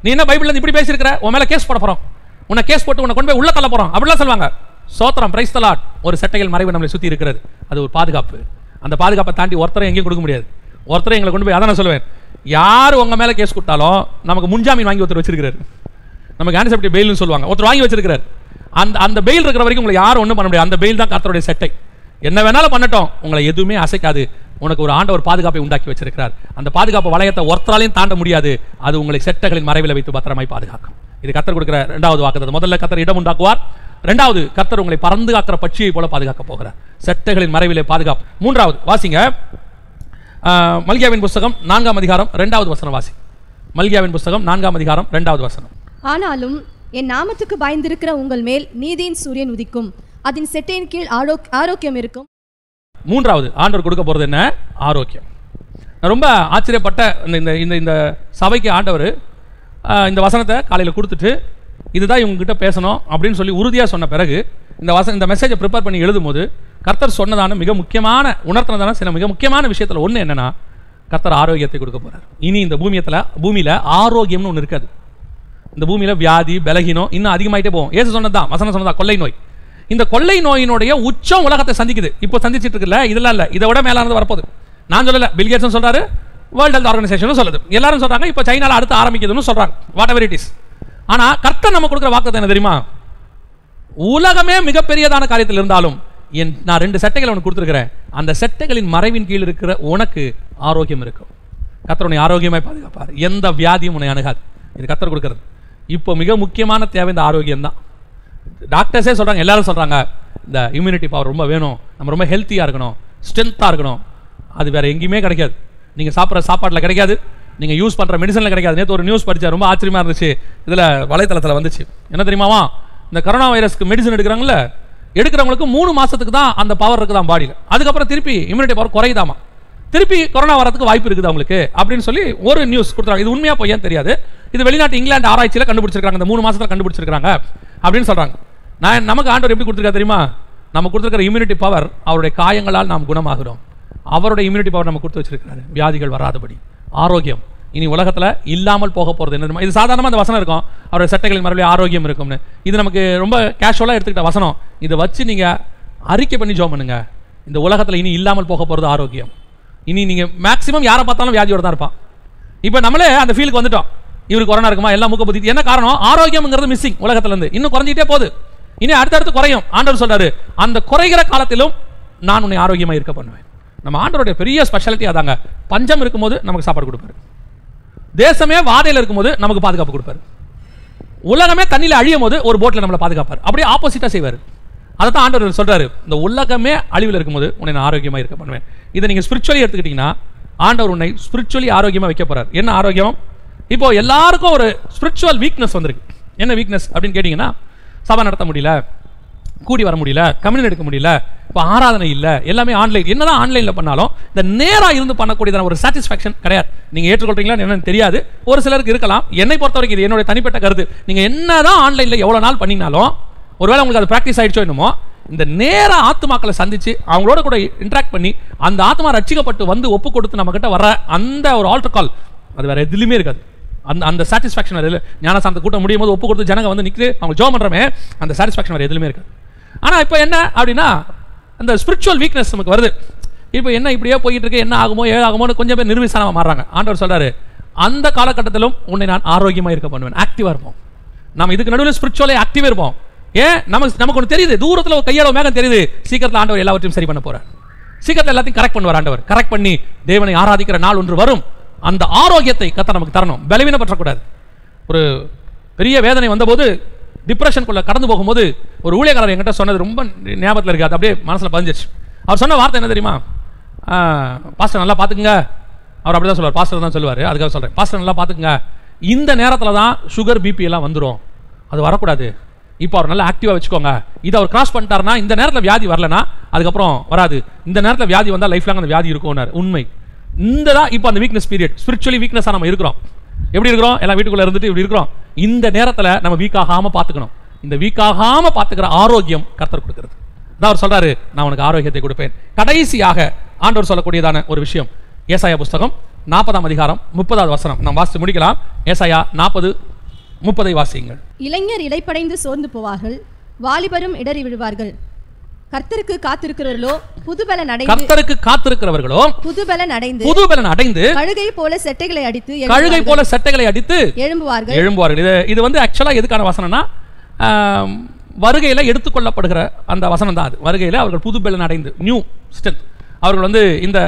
நீ என்ன பைபிள்ல இப்படி பேசியிருக்கிற, உன் மேலே கேஸ் போட போகிறோம், உன்னை கேஸ் போட்டு உன்னை கொண்டு போய் உள்ள தள்ள போகிறோம் அப்படிலாம் சொல்லுவாங்க. சோத்திரம், பிரைஸ் தி லார்ட். ஒரு செட்டைகள் மறைவு நம்மளை சுற்றி இருக்கிறது, அது ஒரு பாதுகாப்பு. அந்த பாதுகாப்பை தாண்டி ஒருத்தரை எங்கேயும் கொடுக்க முடியாது. ஒருத்தரை எங்களை கொண்டு போய், அதான் நான் சொல்லுவேன், யார் உங்க மேலே கேஸ் கொடுத்தாலும் நமக்கு முன்ஜாமீன் வாங்கி ஒருத்தர் வச்சிருக்கிறார். நமக்கு ஆன்டிசிபேட்டரி பெயில்னு சொல்லுவாங்க, ஒருத்தர் வாங்கி வச்சிருக்கிறார். அந்த பெயில் இருக்கிற வரைக்கும் உங்களை யாரும் ஒன்றும் பண்ண முடியாது. அந்த பெயில் தான் கர்த்தருடைய செட்டை. என்ன வேணாலும் பண்ணட்டும், உங்களை எதுவுமே அசைக்காது. உனக்கு ஒரு ஆண்டவர் பாதுகாப்பை உண்டாக்கி வச்சிருக்கிறார். அந்த பாதுகாப்பு வளையத்தை ஒருத்தராலையும் தாண்ட முடியாது. அது உங்களை செட்டைகளின் மறைவில் வைத்து பத்திரமாய் பாதுகாக்கும். இது கர்த்தர் கொடுக்கிற 2வது வாக்குத்தத்தம். முதல்ல கர்த்தர் இடம் உண்டாக்குவார். 2வது கர்த்தர் உங்களை பறந்து காக்கிற பட்சியை போல பாதுகாக்க போகிறார். செட்டைகளின் மறைவிலே பாதுகாப்பு. 3வது வாசிங்க, மல்கியாவின் புஸ்தகம் 4ஆம் அதிகாரம் 2வது வசனம் வாசி. மல்கியாவின் புஸ்தகம் 4ஆம் அதிகாரம் 2வது வசனம். ஆனாலும் என் நாமத்துக்கு பயந்திருக்கிற உங்கள் மேல் நீதியின் சூரியன் உதிக்கும், அதன் செட்டையின் கீழ் ஆரோக்கியம் இருக்கும். 3வது ஆண்டவர் கொடுக்க போறது என்ன? ஆரோக்கியம். நான் ரொம்ப ஆச்சரியப்பட்ட இந்த சபைக்கு ஆண்டவர் இந்த வசனத்தை காலையில் கொடுத்துட்டு, இதுதான் இவங்ககிட்ட பேசணும் அப்படின்னு சொல்லி உறுதியாக சொன்ன பிறகு இந்த மெசேஜை ப்ரிப்பேர் பண்ணி எழுதும் போது கர்த்தர் சொன்னதான மிக முக்கியமான, உணர்த்தினதான சில மிக முக்கியமான விஷயத்தில் ஒன்று என்னன்னா, கர்த்தர் ஆரோக்கியத்தை கொடுக்க போறார். இனி இந்த பூமியில ஆரோக்கியம்னு ஒன்று இருக்காது. இந்த பூமியில வியாதி, பலகீனம் இன்னும் அதிகமாயிட்டே போகும். ஏசு சொன்னதான், வசனம் சொன்னதான், கொள்ளை நோய். இந்த கொள்ளை நோயினுடைய உச்சம் உலகத்தை சந்திக்குது. இப்போ சந்திச்சிட்டு இருக்குல்ல, இதெல்லாம் இல்லை, இதை விட மேலானது வரப்போகுது. நான் சொல்லல, பில் கேட்ஸ் சொல்றாரு, வேர்ல்ட் ஹெல்த் ஆர்கனைசேஷனும் சொல்லுது, எல்லாரும் சொல்றாங்க, இப்போ சைனால அடுத்து ஆரம்பிக்குதுன்னு சொல்றாங்க. What ever it is. ஆனா கர்த்தர் நம்ம கொடுக்குற வாக்குத்தத்தம் என்ன தெரியுமா? உலகமே மிகப்பெரியதான காரியத்தில் இருந்தாலும் நான் 2 செட்டைகளை உனக்கு கொடுத்துருக்கிறேன். அந்த செட்டைகளின் மறைவின் கீழ் இருக்கிற உனக்கு ஆரோக்கியம் இருக்கும். கர்த்தர் உன்னை ஆரோக்கியமாய் பாதுகாப்பார். எந்த வியாதியும் உன்னை அணுகாது. இது கர்த்தர் கொடுக்கிறது. இப்போ மிக முக்கியமான தேவை இந்த ஆரோக்கியம் தான். டாக்டர்ஸே சொல்றாங்க, எல்லாரும் சொல்றாங்க, இந்த இம்யூனிட்டி பவர் ரொம்ப வேணும், நம்ம ரொம்ப ஹெல்த்தியா இருக்கணும், ஸ்ட்ரென்த்தா இருக்கணும். அது வேற எங்கேயுமே கிடைக்காது. நீங்க சாப்பிட்ற சாப்பாட்டில் கிடைக்காது, நீங்க யூஸ் பண்ற மெடிசன்ல கிடைக்காது. நேற்று ஒரு நியூஸ் படிச்சா ரொம்ப ஆச்சரியமா இருந்துச்சு. இதுல வலைத்தளத்தில் வந்துச்சு. என்ன தெரியுமாவா? இந்த கொரோனா வைரஸ்க்கு மெடிசன் எடுக்கிறாங்கல்ல, எடுக்கிறவங்களுக்கு 3 மாசத்துக்கு தான் அந்த பவர் இருக்குதான் பாடியில். அதுக்கப்புறம் திருப்பி இம்யூனிட்டி பவர் குறையுதாமா, திருப்பி கொரோனா வரதுக்கு வாய்ப்பு இருக்குது அவங்களுக்கு அப்படின்னு சொல்லி ஒரு நியூஸ் கொடுத்தாங்க. இது உண்மையா பொய்யான்னு தெரியாது. இது வெளிநாட்டு இங்கிலாந்து ஆராய்ச்சியில கண்டுபிடிச்சிருக்காங்க. இந்த 3 மாசத்துல கண்டுபிடிச்சிருக்காங்க அப்படின்னு சொல்றாங்க. நமக்கு ஆண்டவர் எப்படி கொடுத்துருக்கா தெரியுமா? நம்ம கொடுத்துருக்கிற இம்யூனிட்டி பவர், அவருடைய காயங்களால் நாம் குணமாகிறோம். அவருடைய இம்யூனிட்டி பவர் நம்ம கொடுத்து வச்சிருக்காரு, வியாதிகள் வராதபடி. ஆரோக்கியம் இனி உலகத்துல இல்லாமல் போக போறது என்ன? இது சாதாரணமா அந்த வசனம் இருக்கும், அவருடைய சட்டைகளின் மறுபடியும் ஆரோக்கியம் இருக்கும்னு. இது நமக்கு ரொம்ப கேஷுவலா எடுத்துக்கிட்ட வசனம். இதை வச்சு நீங்க அறிக்கை பண்ணி ஜெபம் பண்ணுங்க. இந்த உலகத்துல இனி இல்லாமல் போக போறது ஆரோக்கியம். இனி நீங்க மேக்சிமம் யாரை பார்த்தாலும் வியாதியோட தான் இருப்பான். இப்போ நம்மளே அந்த ஃபீலுக்கு வந்துட்டோம். இவருக்கு கொரோனா இருக்குமா, எல்லாம் மூக்க பத்தி. என்ன காரணம்? ஆரோக்கியம்ங்கிறது மிஸ்ஸிங். உலகத்துல இருந்து இன்னும் குறைஞ்சிட்டே போகுது. இனி அடுத்தடுத்து குறையும். ஆண்டவர் சொல்றாரு, அந்த குறைகிற காலத்திலும் நான் உன்னை ஆரோக்கியமா இருக்க பண்ணுவேன். நம்ம ஆண்டவருடைய பெரிய ஸ்பெஷாலிட்டி அதாங்க. பஞ்சம் இருக்கும்போது நமக்கு சாப்பாடு கொடுப்பாரு, தேசமே வாதையில் இருக்கும்போது நமக்கு பாதுகாப்பு கொடுப்பாரு, உலகமே தண்ணியில் அழியும் போது ஒரு போட்ல நம்மளை பாதுகாப்பார். அப்படியே ஆப்போசிட்டா செய்வார். அதை தான் ஆண்டவர் சொல்றாரு, இந்த உலகமே அழிவில் இருக்கும்போது உன்னை நான் ஆரோக்கியமா இருக்க பண்ணுவேன். இதை நீங்க ஸ்பிரிச்சுவலி எடுத்துக்கிட்டீங்கன்னா, ஆண்டவர் உன்னை ஸ்பிரிச்சுவலி ஆரோக்கியமா வைக்க போறார். என்ன ஆரோக்கியம்? இப்போ எல்லாருக்கும் ஒரு ஸ்பிரிச்சுவல் வீக்னஸ் வந்திருக்கு. என்ன வீக்னஸ் அப்படின்னு கேட்டீங்கன்னா, சபை நடத்த முடியல, கூடி வர முடியல, கம்யூனியன் எடுக்க முடியல, இப்போ ஆராதனை இல்லை, எல்லாமே ஆன்லைன். என்னதான் ஆன்லைனில் பண்ணாலும் இந்த நேராக இருந்து பண்ணக்கூடியதான ஒரு சாட்டிஸ்ஃபேக்ஷன் கிடையாது. நீங்கள் ஏற்றுக்கொள்றீங்களா என்னன்னு தெரியாது, ஒரு சிலருக்கு இருக்கலாம். என்னை பொறுத்த வரைக்கும் இது என்னுடைய தனிப்பட்ட கருத்து. நீங்கள் என்னதான் ஆன்லைனில் எவ்வளோ நாள் பண்ணினாலும், ஒருவேளை உங்களுக்கு அது ப்ராக்டிஸ் ஆயிடுச்சோ என்னமோ, இந்த நேர ஆத்மாக்களை சந்திச்சு அவங்களோட கூட இன்ட்ராக்ட் பண்ணி அந்த ஆத்மா ரட்சிக்கப்பட்டு வந்து ஒப்பு கொடுத்து நம்ம கிட்ட வர அந்த ஒரு ஆல்டர் கால், அது வேற எதுலையுமே இருக்காது. அந்த சாட்டிஸ்ஃபேக்ஷன் வேறு ஞானசாந்த கூட்டம் முடியும் போது ஒப்பு கொடுத்து ஜனங்க வந்து நிற்குது, அவங்க ஜோம் பண்ணுறமே, அந்த சாட்டிஸ்ஃபேக்ஷன் வேறு எதுலையுமே இருக்காது. ஆனால் இப்போ என்ன அப்படின்னா, அந்த ஸ்பிரிச்சுவல் வீக்னஸ் நமக்கு வருது. இப்போ என்ன இப்படியே போயிட்டு இருக்கு, என்ன ஆகுமோ ஏதாகுமோன்னு கொஞ்சம் பேர் நிர்விசாரமாக மாறுறாங்க. ஆண்டவர் சொல்றாரு, அந்த காலகட்டத்திலும் உன்னை நான் ஆரோக்கியமாக இருக்க பண்ணுவேன். ஆக்டிவாக இருப்போம். நம்ம இதுக்கு நடுவில் ஸ்பிரிச்சுவலே ஆக்டிவாக இருப்போம். ஏன்? நமக்கு ஒன்று தெரியுது, தூரத்தில் ஒரு கையாள மேகம் தெரியுது, சீக்கிரத்தில் ஆண்டவர் எல்லாவற்றையும் சரி பண்ண போறார். சீக்கிரத்தில் எல்லாத்தையும் கரெக்ட் பண்ணுவார் ஆண்டவர். கரெக்ட் பண்ணி தேவனை ஆராதிக்கிற நாள் ஒன்று வரும். அந்த ஆரோக்கியத்தை கர்த்தர் நமக்கு தரணும். பலவீனப்பற்றக்கூடாது. ஒரு பெரிய வேதனை வந்தபோது, டிப்ரெஷனுக்குள்ள கடந்து போகும்போது, ஒரு ஊழியக்காரர் என்கிட்ட சொன்னது ரொம்ப ஞாபகத்தில் இருக்காது, அப்படியே மனசில் பதிஞ்சிருச்சு. அவர் சொன்ன வார்த்தை என்ன தெரியுமா? பாஸ்டர் நல்லா பார்த்துக்குங்க. அவர் அப்படி தான் சொல்லுவார், பாஸ்டர் தான் சொல்லுவார். அதுக்காக சொல்கிறேன், பாஸ்டர் நல்லா பார்த்துக்குங்க, இந்த நேரத்தில் தான் சுகர் பிபி எல்லாம் வந்துடும், அது வரக்கூடாது. இப்போ அவர் நல்லா ஆக்டிவாக வச்சுக்கோங்க. இதை அவர் கிராஸ் பண்ணிட்டாருன்னா, இந்த நேரத்தில் வியாதி வரலன்னா அதுக்கப்புறம் வராது. இந்த நேரத்தில் வியாதி வந்தால் லைஃப் லாங் அந்த வியாதி இருக்கும்னார். உண்மை. இந்த தான் இப்போ அந்த வீக்னஸ் பீரியட், ஸ்பிரிச்சுவலி வீக்னஸாக நம்ம இருக்கிறோம். எப்படி இருக்கிறோம்? எல்லாம் வீட்டுக்குள்ள இருந்துட்டு இப்படி இருக்கிறோம். இந்த நேரத்தில் நம்ம வீக் ஆகாம பார்த்துக்கணும். இந்த வீக் ஆகாம பார்த்துக்கிற ஆரோக்கியம் கர்த்தர் கொடுக்கிறது. அதான் அவர் சொல்றாரு, நான் உனக்கு ஆரோக்கியத்தை கொடுப்பேன். கடைசியாக ஆண்டவர் சொல்லக்கூடியதான ஒரு விஷயம், ஏசாயா புஸ்தகம் 40ஆம் அதிகாரம் 30வது வசனம். நாம் வாசித்து முடிக்கலாம். ஏசாயா 40:30 வாசியுங்கள். இளைஞர் இளைப்படைந்து சோர்ந்து போவார்கள், வாலிபரும் இடறி விழுவார்கள். கர்த்தருக்கு காத்திருக்கிறவர்களோ புதுபலன் அடைந்து புதுபலன் அடைந்து கழுகை போல செட்டைகளை அடித்து எழும்புவார்கள். இது வந்து ஆக்சுவலா எதுக்கான வசனம்னா, வருகையில எடுத்துக்கொள்ளப்படுகிற அந்த வசனம் தான் அது. வருகையில அவர்கள் புதுபலன் அடைந்து, நியூ ஸ்ட்ரென்த், அவர்கள் வந்து இந்த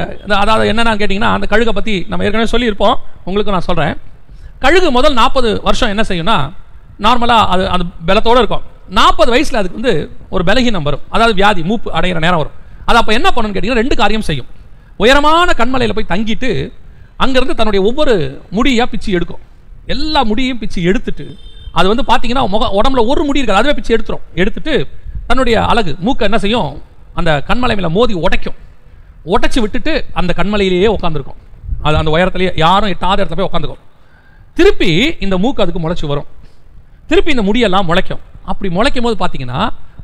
அதாவது என்னன்னு கேட்டீங்கன்னா, அந்த கழுகை பத்தி நம்ம ஏற்கனவே சொல்லியிருப்போம். உங்களுக்கு நான் சொல்றேன். கழுகு முதல் 40 வருஷம் என்ன செய்யும்னா, நார்மலா அது அந்த பலத்தோடு இருக்கும். 40 வயசுல அதுக்கு வந்து ஒரு பலகீனம் வரும், அதாவது வியாதி, மூப்பு அடைகிற நேரம் வரும். அது அப்போ என்ன பண்ணணும்னு கேட்டீங்கன்னா, 2 காரியம் செய்யும். உயரமான கண்மலையில் போய் தங்கிட்டு அங்கிருந்து தன்னுடைய ஒவ்வொரு முடியா பிச்சு எடுக்கும். எல்லா முடியையும் பிச்சு எடுத்துட்டு, அது வந்து பார்த்தீங்கன்னா உடம்புல ஒரு முடி இருக்காது, அதுவே பிச்சு எடுத்துட்டு தன்னுடைய அழகு மூக்கை என்ன செய்யும், அந்த கண்மலை மேல மோதி உடைச்சு விட்டுட்டு அந்த கண்மலையிலேயே உட்காந்துருக்கும். அது அந்த உயரத்திலேயே யாரும் எட்டாத இடத்துல போய் உட்காந்துக்கும். திருப்பி இந்த மூக்கு அதுக்கு முளைச்சி வரும், திருப்பி இந்த முடியெல்லாம் முளைக்கும். அப்படி முளைக்கும் போது பார்த்தீங்கன்னா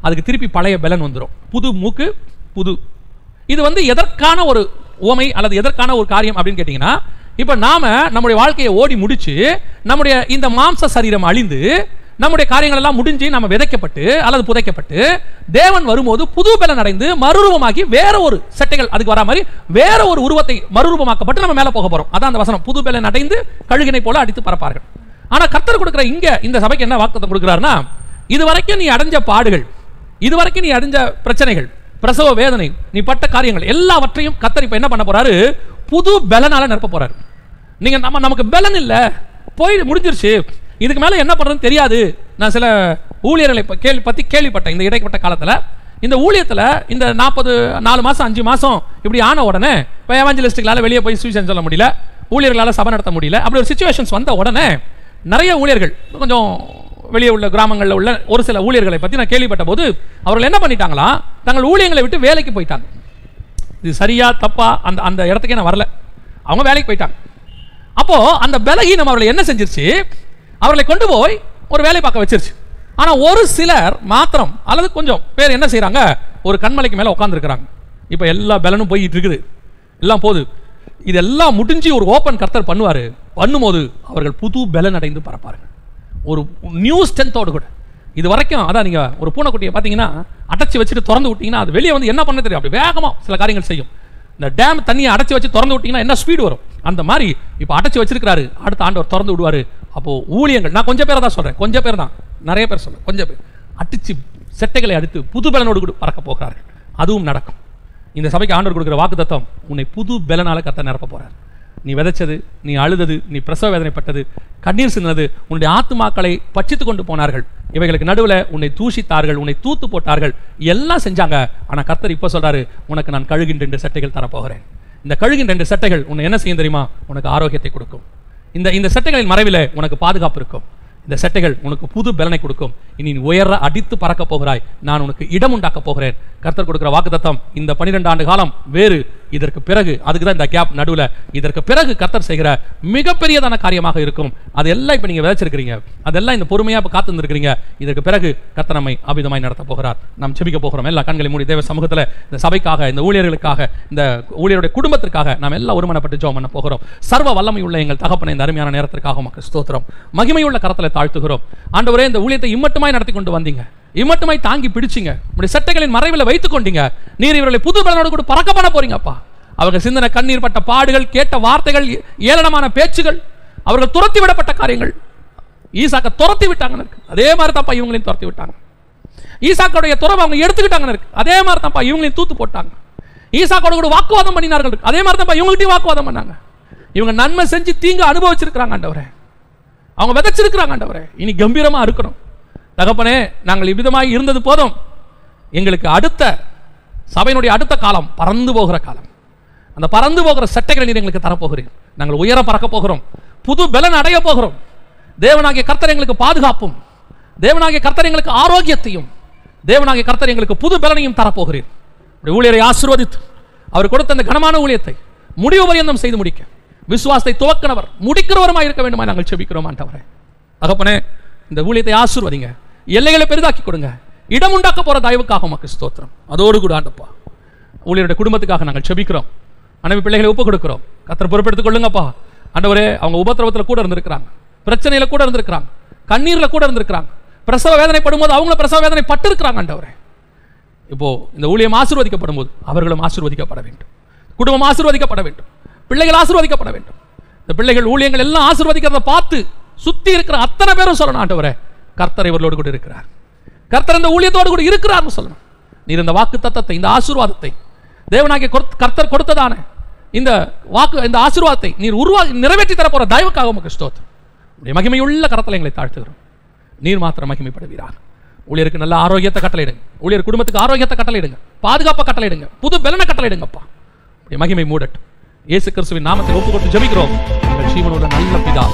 அதுக்கு திருப்பி பழைய பலன் வந்துடும். புது மூக்கு, புது. இது வந்து எதற்கான ஒரு உவமை அல்லது எதற்கான ஒரு காரியம் அப்படின்னு கேட்டீங்கன்னா, இப்ப நாம நம்முடைய வாழ்க்கையை ஓடி முடிச்சு நம்முடைய இந்த மாம்ச சரீரம் அழிந்து நம்முடைய காரியங்கள் எல்லாம் முடிஞ்சு நம்ம விதைக்கப்பட்டு அல்லது புதைக்கப்பட்டு தேவன் வரும்போது புது பலன் அடைந்து மறுரூபமாகி வேற ஒரு செட்டைகள் அதுக்கு வரா மாதிரி வேற ஒரு உருவத்தை மறுரூபமாக்கப்பட்டு நம்ம மேல போக போறோம். அதான் அந்த வசனம், புது பலன் அடைந்து கழுகினை போல அடித்து பறப்பார்கள். ஆனா கர்த்தர் கொடுக்கிற இங்க இந்த சபைக்கு என்ன வாக்குத்தத்தம் கொடுக்கிறாருன்னா, இதுவரைக்கும் நீ அடைஞ்ச பாடுகள், இதுவரைக்கும் நீ அடைஞ்ச பிரச்சனைகள், பிரசவ வேதனை, நீ பட்ட காரியங்கள் எல்லாவற்றையும் கர்த்தர் இப்ப என்ன பண்ண போறாரு, புது பலனால நிரப்ப போறாரு. நீங்க நமக்கு பலன் இல்ல, போய் முடிஞ்சிருச்சு, இதுக்கு மேல என்ன பண்றதுன்னு தெரியாது. நான் சில ஊழியர்களை பத்தி கேள்விப்பட்டேன். இந்த இடைப்பட்ட காலத்துல இந்த ஊழியத்துல இந்த 4 மாசம் 5 மாசம் இப்படி ஆன உடனே இப்போ எவாஞ்சலிஸ்டுகளால வெளியே போய் சுவிசேஷம் சொல்ல முடியல, ஊழியர்களால சபை நடத்த முடியல. அப்படி ஒரு சிச்சுவேஷன்ஸ் வந்த உடனே நிறைய ஊழியர்கள், கொஞ்சம் வெளியே உள்ள கிராமங்களில் உள்ள ஒரு சில ஊழியர்களை பத்தி நான் கேள்விப்பட்ட போது அவர்கள் என்ன பண்ணிட்டாங்களா, தங்கள் ஊழியங்களை விட்டு வேலைக்கு போயிட்டாங்க. இது சரியா தப்பா அந்த இடத்துக்கே நான் வரல, அவங்க வேலைக்கு போயிட்டாங்க. அப்போ அந்த பலகீனம் அவர்களை என்ன செஞ்சிருச்சு, அவர்களை கொண்டு போய் ஒரு வேலை பார்க்க வச்சிருச்சு. ஆனா ஒரு சிலர் மாத்திரம் அல்லது கொஞ்சம் பேர் என்ன செய்யறாங்க, ஒரு கண்மலைக்கு மேல உட்கார்ந்து இருக்கிறாங்க. இப்ப எல்லா பலனும் போயிட்டு இருக்குது, எல்லாம் போகுது. இதெல்லாம் முடிஞ்சு ஒரு ஓப்பன் கர்த்தர் பண்ணுவாரு. பண்ணும்போது அவர்கள் புது பலன் அடைந்து பறப்பாருங்க, ஒரு நியூ ஸ்ட்ரென்த்தோடு கூட. இது வரைக்கும் அதான் நீங்க ஒரு பூனைக்குட்டியை பார்த்தீங்கன்னா அடைச்சி வச்சுட்டு திறந்து விட்டீங்கன்னா அது வெளியே வந்து என்ன பண்ண தெரியும், அப்படி வேகமா சில காரியங்கள் செய்யும். இந்த டேம் தண்ணியை அடைச்சி வச்சு திறந்து விட்டீங்கன்னா என்ன ஸ்பீடு வரும், அந்த மாதிரி இப்போ அடைச்சி வச்சிருக்காரு, அடுத்த ஆண்டவர் திறந்து விடுவாரு. அப்போ ஊழியங்கள், நான் கொஞ்சம் பேரை தான் சொல்றேன், கொஞ்சம் பேர் தான், நிறைய பேர் சொல்றேன், கொஞ்சம் பேர் அடிச்சு செட்டைகளை அடித்து புது பலனோடு கூட பறக்க போகிறார்கள். அதுவும் நடக்கும். இந்த சபைக்கு ஆண்டவர் கொடுக்கிற வாக்குத்தத்தம், உன்னை புது பலனால கர்த்தர் நிரப்ப போறார். நீ விதைச்சது, நீ அழுதது, நீ பிரசவ வேதனைப்பட்டது, கண்ணீர் சிந்தது, உன்னுடைய ஆத்துமாக்களை பட்சித்து கொண்டு போனார்கள். இவைகளுக்கு நடுவில் உன்னை தூஷித்தார்கள், உன்னை தூத்து போட்டார்கள், எல்லாம் செஞ்சாங்க. ஆனா கர்த்தர் இப்ப சொல்றாரு, உனக்கு நான் கழுகின் 2 செட்டைகள் தரப்போகிறேன். இந்த கழுகின் 2 செட்டைகள் உன்னை என்ன செய்யும் தெரியுமா, உனக்கு ஆரோக்கியத்தை கொடுக்கும். இந்த செட்டைகளின் மறைவில் உனக்கு பாதுகாப்பு இருக்கும். இந்த செட்டைகள் உனக்கு புது பலனை கொடுக்கும். இனி நீ உயர அடித்து பறக்க போகிறாய், நான் உனக்கு இடம் உண்டாக்க போகிறேன். கர்த்தர் கொடுக்கிற வாக்குத்தத்தம் இந்த 12 ஆண்டு காலம் வேறு. இதற்கு பிறகு, அதுக்கு தான் இந்த கேப் நடுவில், இதற்கு பிறகு கர்த்தர் செய்கிற மிகப்பெரியதான காரியமாக இருக்கும். அதெல்லாம் இப்ப நீங்க விதைச்சிருக்கிறீங்க, அதெல்லாம் இந்த பொறுமையா இப்ப காத்து இருந்திருக்கிறீங்க. இதற்கு பிறகு கர்த்தர் நம்மை அபிதமாய் நடத்த போகிறார். நாம் ஜெபிக்க போகிறோம். எல்லா கண்களை மூடி தேவ சமூகத்தில் இந்த சபைக்காக, இந்த ஊழியர்களுக்காக, இந்த ஊழியருடைய குடும்பத்திற்காக நாம் எல்லாம் ஒருமனப்பட்டு ஜெபம் பண்ண போகிறோம். சர்வ வல்லமை உள்ள எங்கள் தகப்பனை இந்த அருமையான நேரத்திற்காக உமக்கு ஸ்தோத்திரம், மகிமையுள்ள கரத்தில் தாழ்த்துகிறோம். ஆண்டவரே, இந்த ஊழியத்தை இம்மட்டுமாய் நடத்தி கொண்டு வந்தீங்க, இம்மட்டுமாய் தாங்கி பிடிச்சிங்க, உங்களுடைய சட்டைகளின் மறைவில் வைத்துக் கொண்டீங்க. நீர் இவர்களை புது பலனோடு கூட பறக்க பண்ண போறீங்கப்பா. அவர்கள் சிந்தனை கண்ணீர் பட்ட பாடுகள், கேட்ட வார்த்தைகள், ஏளனமான பேச்சுகள், அவர்கள் துரத்தி விடப்பட்ட காரியங்கள், ஈசாக்க துரத்தி விட்டாங்க, அதே மாதிரி தான்ப்பா இவங்களையும் துரத்தி விட்டாங்க. ஈசாக்கோடைய துறவை அவங்க எடுத்துக்கிட்டாங்க, அதே மாதிரி தான்ப்பா இவங்களையும் தூத்து போட்டாங்க. ஈசாக்கோட கூட வாக்குவாதம் பண்ணினார்கள், அதே மாதிரி தான்ப்பா இவங்ககிட்டயும் வாக்குவாதம் பண்ணாங்க. இவங்க நன்மை செஞ்சு தீங்கு அனுபவிச்சிருக்கிறாங்க ஆண்டவரே, அவங்க விதைச்சிருக்கிறாங்க ஆண்டவரே. இனி கம்பீரமா இருக்கணும் தகப்பனே. நாங்கள் இவ்விதமாய் இருந்தது போதும், எங்களுக்கு அடுத்த சபையினுடைய அடுத்த காலம் பறந்து போகிற காலம். அந்த பறந்து போகிற சட்டைகளை நீர் எங்களுக்கு தரப்போகிறீர். நாங்கள் உயர பறக்க போகிறோம், புது பலன் அடைய போகிறோம். தேவனாகிய கர்த்தர் எங்களுக்கு பாதுகாப்பும், தேவனாகிய கர்த்தர் எங்களுக்கு ஆரோக்கியத்தையும், தேவனாகிய கர்த்தர் எங்களுக்கு புது பலனையும் தரப்போகிறீர். ஊழியரை ஆசீர்வதித்து அவர் கொடுத்த அந்த கனமான ஊழியத்தை முடிவு பரியந்தம் செய்து முடிக்க விசுவாசத்தை துவக்கினவர் முடிக்கிறவருமாய் இருக்க வேண்டுமா நாங்கள் செபிக்கிறோம் ஆண்டவரே. தகப்பனே, இந்த ஊழியத்தை ஆசீர்வதிங்க, எல்லைகளை பெரிதாக்கி கொடுங்க, இடம் உண்டாக்க போற தயவுக்காக உமக்கு ஸ்தோத்திரம். அதோடு கூட ஆண்டப்பா, ஊழியருடைய குடும்பத்துக்காக நாங்கள் செபிக்கிறோம். மனைவி பிள்ளைகளை ஒப்பு கொடுக்கிறோம். கர்த்தர் பொறுப்பெடுத்துக் கொள்ளுங்கப்பா. ஆண்டவரே, அவங்க உபத்திரவத்தில் கூட இருந்திருக்கிறாங்க, பிரச்சனையில கூட இருந்திருக்கிறாங்க, கண்ணீர்ல கூட இருந்திருக்கிறாங்க, பிரசவ வேதனை படும்போது அவங்கள பிரசவ வேதனை பட்டு இருக்கிறாங்க. ஆண்டவரே, இப்போ இந்த ஊழியம் ஆசீர்வதிக்கப்படும் போது அவர்களும் ஆசீர்வதிக்கப்பட வேண்டும், குடும்பம் ஆசீர்வதிக்கப்பட வேண்டும், பிள்ளைகள் ஆசீர்வதிக்கப்பட வேண்டும். இந்த பிள்ளைகள் ஊழியங்கள் எல்லாம் ஆசீர்வதிக்கிறத பார்த்து சுத்தி இருக்கிற அத்தனை பேரும் சொல்லணும், ஆண்டவரே கர்த்தர் இவர்களோடு கூட இருக்கிறார், கர்த்தர் இந்த ஊழியத்தோடு கூட இருக்கிறார்னு சொல்லணும். நீர் இந்த வாக்கு தத்தத்தை, இந்த ஆசீர்வாதத்தை, தேவனாகிய கர்த்தர் கொடுத்ததான இந்த வாக்கு, இந்த ஆசீர்வாதத்தை நீர் நிறைவேற்றி தர போற தயவுக்காக உமக்கு ஸ்தோத்திரம். உடைய மகிமையுள்ள கரத்தில் எங்களை தாழ்த்துகிறோம். நீர் மாத்திரம் மகிமைப்படுவீராக. ஊழியருக்கு நல்ல ஆரோக்கியத்தை கட்டளையிடுங்க, ஊழியர் குடும்பத்துக்கு ஆரோக்கியத்தை கட்டளையிடுங்க, பாதுகாப்பை கட்டளையிடுங்க, புது பலனை கட்டளையிடுங்கப்பா. உடைய மகிமை மூடட்டும். இயேசு கிறிஸ்துவின் நாமத்தில் ஒப்புக்கொண்டு ஜெபிக்கிறோம், ஜீவனுள்ள நல்ல பிதா.